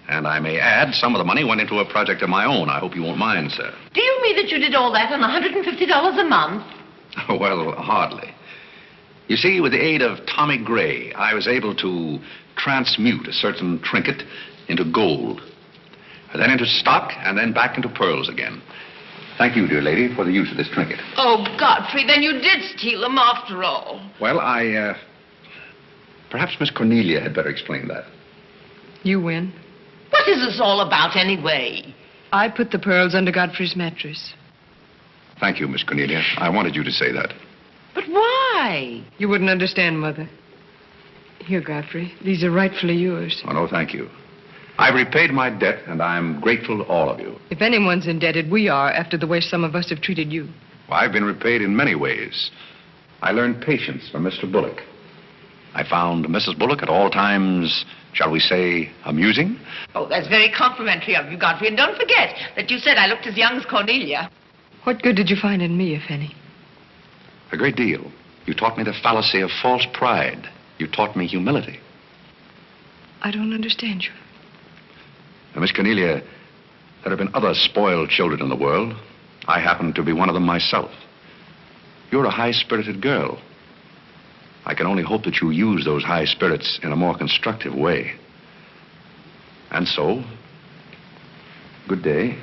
And I may add, some of the money went into a project of my own. I hope you won't mind, sir. Do you mean that you did all that on $150 a month? Well, hardly. You see, with the aid of Tommy Gray, I was able to transmute a certain trinket into gold. Then into stock, and then back into pearls again. Thank you, dear lady, for the use of this trinket. Oh, Godfrey, then you did steal them after all. Well, perhaps Miss Cornelia had better explain that. You win. What is this all about, anyway? I put the pearls under Godfrey's mattress. Thank you, Miss Cornelia. I wanted you to say that. But why? You wouldn't understand, Mother. Here, Godfrey. These are rightfully yours. Oh, no, thank you. I've repaid my debt, and I'm grateful to all of you. If anyone's indebted, we are, after the way some of us have treated you. Well, I've been repaid in many ways. I learned patience from Mr. Bullock. I found Mrs. Bullock at all times shall we say, amusing? Oh, that's very complimentary of you, Godfrey. And don't forget that you said I looked as young as Cornelia. What good did you find in me, if any? A great deal. You taught me the fallacy of false pride. You taught me humility. I don't understand you. Now, Miss Cornelia, there have been other spoiled children in the world. I happen to be one of them myself. You're a high-spirited girl. I can only hope that you use those high spirits in a more constructive way. And so, good day.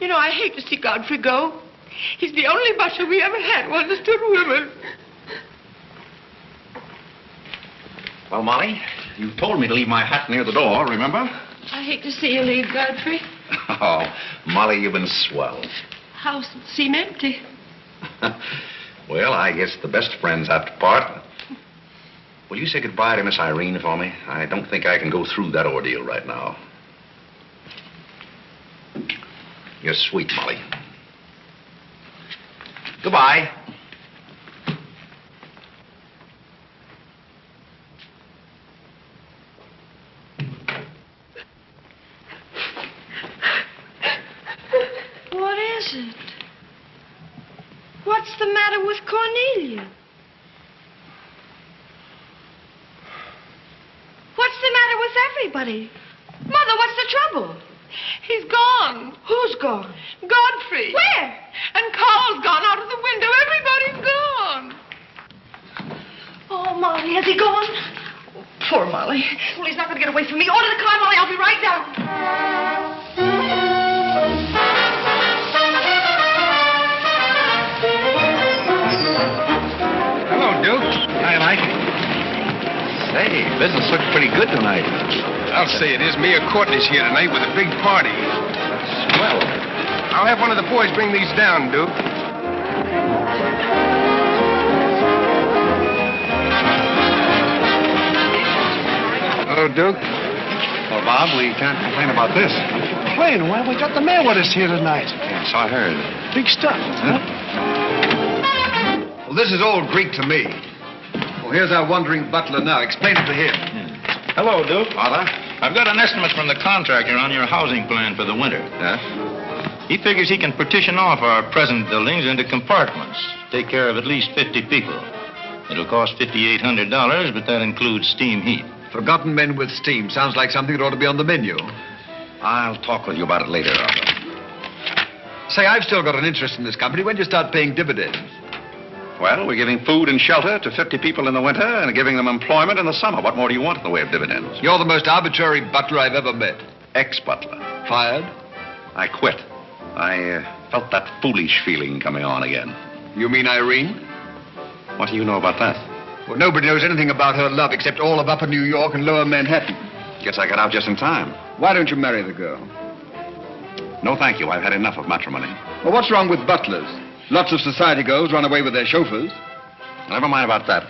You know, I hate to see Godfrey go. He's the only butler we ever had who understood women. Well, Molly, you told me to leave my hat near the door, remember? I hate to see you leave, Godfrey. Oh, Molly, you've been swell. House seem empty. Well, I guess the best friends have to part. Will you say goodbye to Miss Irene for me? I don't think I can go through that ordeal right now. You're sweet, Molly. Goodbye. What is it? What's the matter with Cornelia? What's the matter with everybody? Mother, what's the trouble? He's gone. Who's gone? Godfrey. Where? And Carl's gone out of the window. Everybody's gone. Oh, Molly, has he gone? Oh, poor Molly. Well, he's not going to get away from me. Order the car, Molly. I'll be right down. Hello, Duke. Hi, Mike. Say, business looks pretty good tonight. I'll say it is. Me and Courtney's here tonight with a big party. Swell. I'll have one of the boys bring these down, Duke. Hello, Duke. Well, Bob, we can't complain about this. Complain? Well, we got the mayor with us here tonight. Yes, I heard. Big stuff. Huh? Well, this is all Greek to me. Well, here's our wandering butler now. Explain it to him. Hello, Duke. Father? I've got an estimate from the contractor on your housing plan for the winter. Yes? He figures he can partition off our present buildings into compartments, take care of at least 50 people. It'll cost $5,800, but that includes steam heat. Forgotten men with steam. Sounds like something that ought to be on the menu. I'll talk with you about it later, Arthur. Say, I've still got an interest in this company. When do you start paying dividends? Well, we're giving food and shelter to 50 people in the winter and giving them employment in the summer. What more do you want in the way of dividends? You're the most arbitrary butler I've ever met. Ex-butler. Fired? I quit. I felt that foolish feeling coming on again. You mean Irene? What do you know about that? Well, nobody knows anything about her love except all of Upper New York and Lower Manhattan. Guess I got out just in time. Why don't you marry the girl? No, thank you. I've had enough of matrimony. Well, what's wrong with butlers? Lots of society girls run away with their chauffeurs. Never mind about that.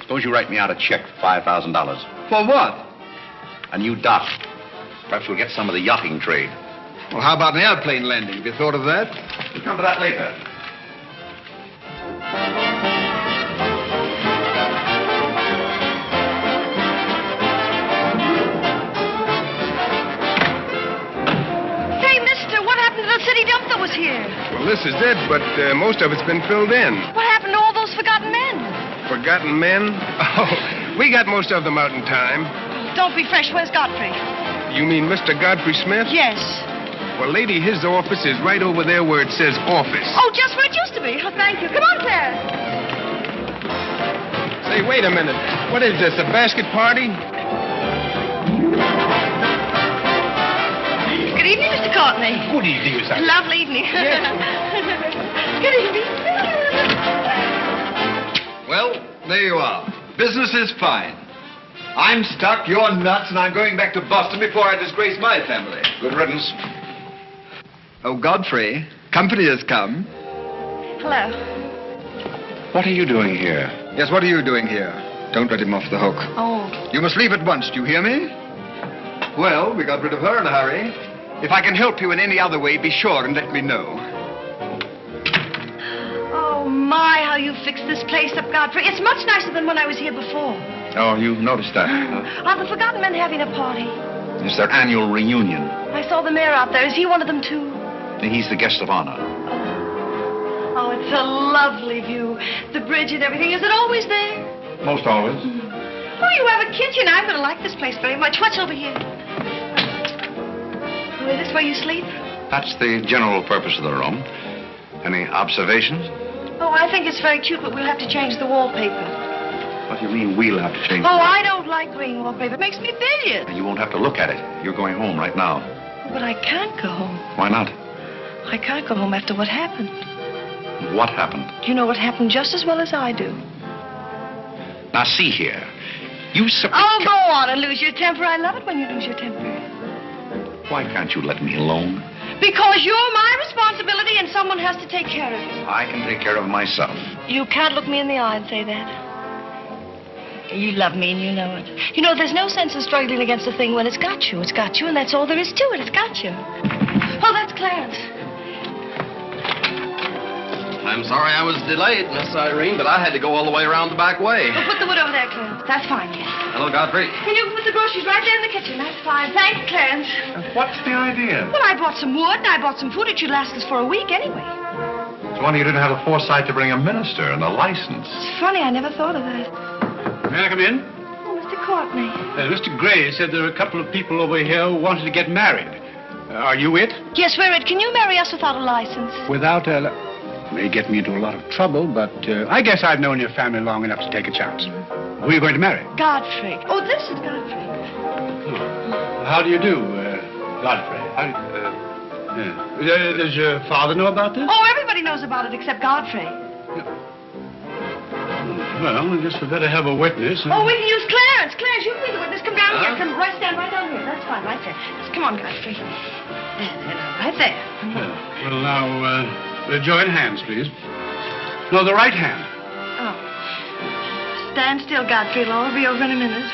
Suppose you write me out a check for $5,000. For what? A new dock. Perhaps we'll get some of the yachting trade. Well, how about an airplane landing? Have you thought of that? We'll come to that later. Hey, mister, what happened to the city dump that was here? Well, this is it, but most of it's been filled in. What happened to all those forgotten men? Forgotten men? Oh, we got most of them out in time. Don't be fresh. Where's Godfrey? You mean Mr. Godfrey Smith? Yes. Well, lady, his office is right over there where it says office. Oh, just where it used to be. Oh, thank you. Come on, Claire. Say, wait a minute. What is this, a basket party? Good evening, Mr. Courtney. Good evening, Miss Irene. Lovely evening. Good evening. Well, there you are. Business is fine. I'm stuck, you're nuts, and I'm going back to Boston before I disgrace my family. Good riddance. Oh, Godfrey, company has come. Hello. What are you doing here? Yes, what are you doing here? Don't let him off the hook. Oh. You must leave at once, do you hear me? Well, we got rid of her in a hurry. If I can help you in any other way, be sure and let me know. Oh, my, how you fixed this place up, Godfrey. It's much nicer than when I was here before. Oh, you've noticed that. Are the Forgotten Men having a party? It's their annual reunion. I saw the mayor out there. Is he one of them, too? He's the guest of honor. Oh, it's a lovely view. The bridge and everything. Is it always there? Most always. Oh, you have a kitchen. I'm going to like this place very much. What's over here? Oh, is this where you sleep? That's the general purpose of the room. Any observations? Oh, I think it's very cute, but we'll have to change the wallpaper. What do you mean we'll have to change Oh, I don't like green wallpaper. It makes me bilious. You won't have to look at it. You're going home right now. But I can't go home. Why not? I can't go home after what happened. What happened? You know what happened just as well as I do. Now, see here. You simply... Oh, go on and lose your temper. I love it when you lose your temper. Why can't you let me alone? Because you're my responsibility and someone has to take care of you. I can take care of myself. You can't look me in the eye and say that. You love me and you know it. You know, there's no sense in struggling against a thing when it's got you. It's got you, and that's all there is to it. It's got you. Oh, that's Clarence. I'm sorry I was delayed, Miss Irene, but I had to go all the way around the back way. Well, put the wood over there, Clarence. That's fine, yes. Hello, Godfrey. And you can put the groceries right there in the kitchen. That's fine. Thanks, Clarence. What's the idea? Well, I bought some wood, and I bought some food. It should last us for a week anyway. It's wonder you didn't have the foresight to bring a minister and a license. It's funny, I never thought of that. May I come in? Oh, Mr. Courtney. Mr. Gray said there are a couple of people over here who wanted to get married. Are you it? Yes, we're it. Can you marry us without a license? Without a... May get me into a lot of trouble, but I guess I've known your family long enough to take a chance. Who are you going to marry? Godfrey. Oh, this is Godfrey. How do you do, Godfrey? Does your father know about this? Oh, everybody knows about it except Godfrey. Well, I guess we better have a witness. Oh, we can use Clarence. Clarence, you can be the witness. Come down here. Come right stand right down here. That's fine, right there. Just come on, Godfrey. Right there. Well, now, join hands, please. No, the right hand. Oh. Stand still, Godfrey. It'll all be over in a minute.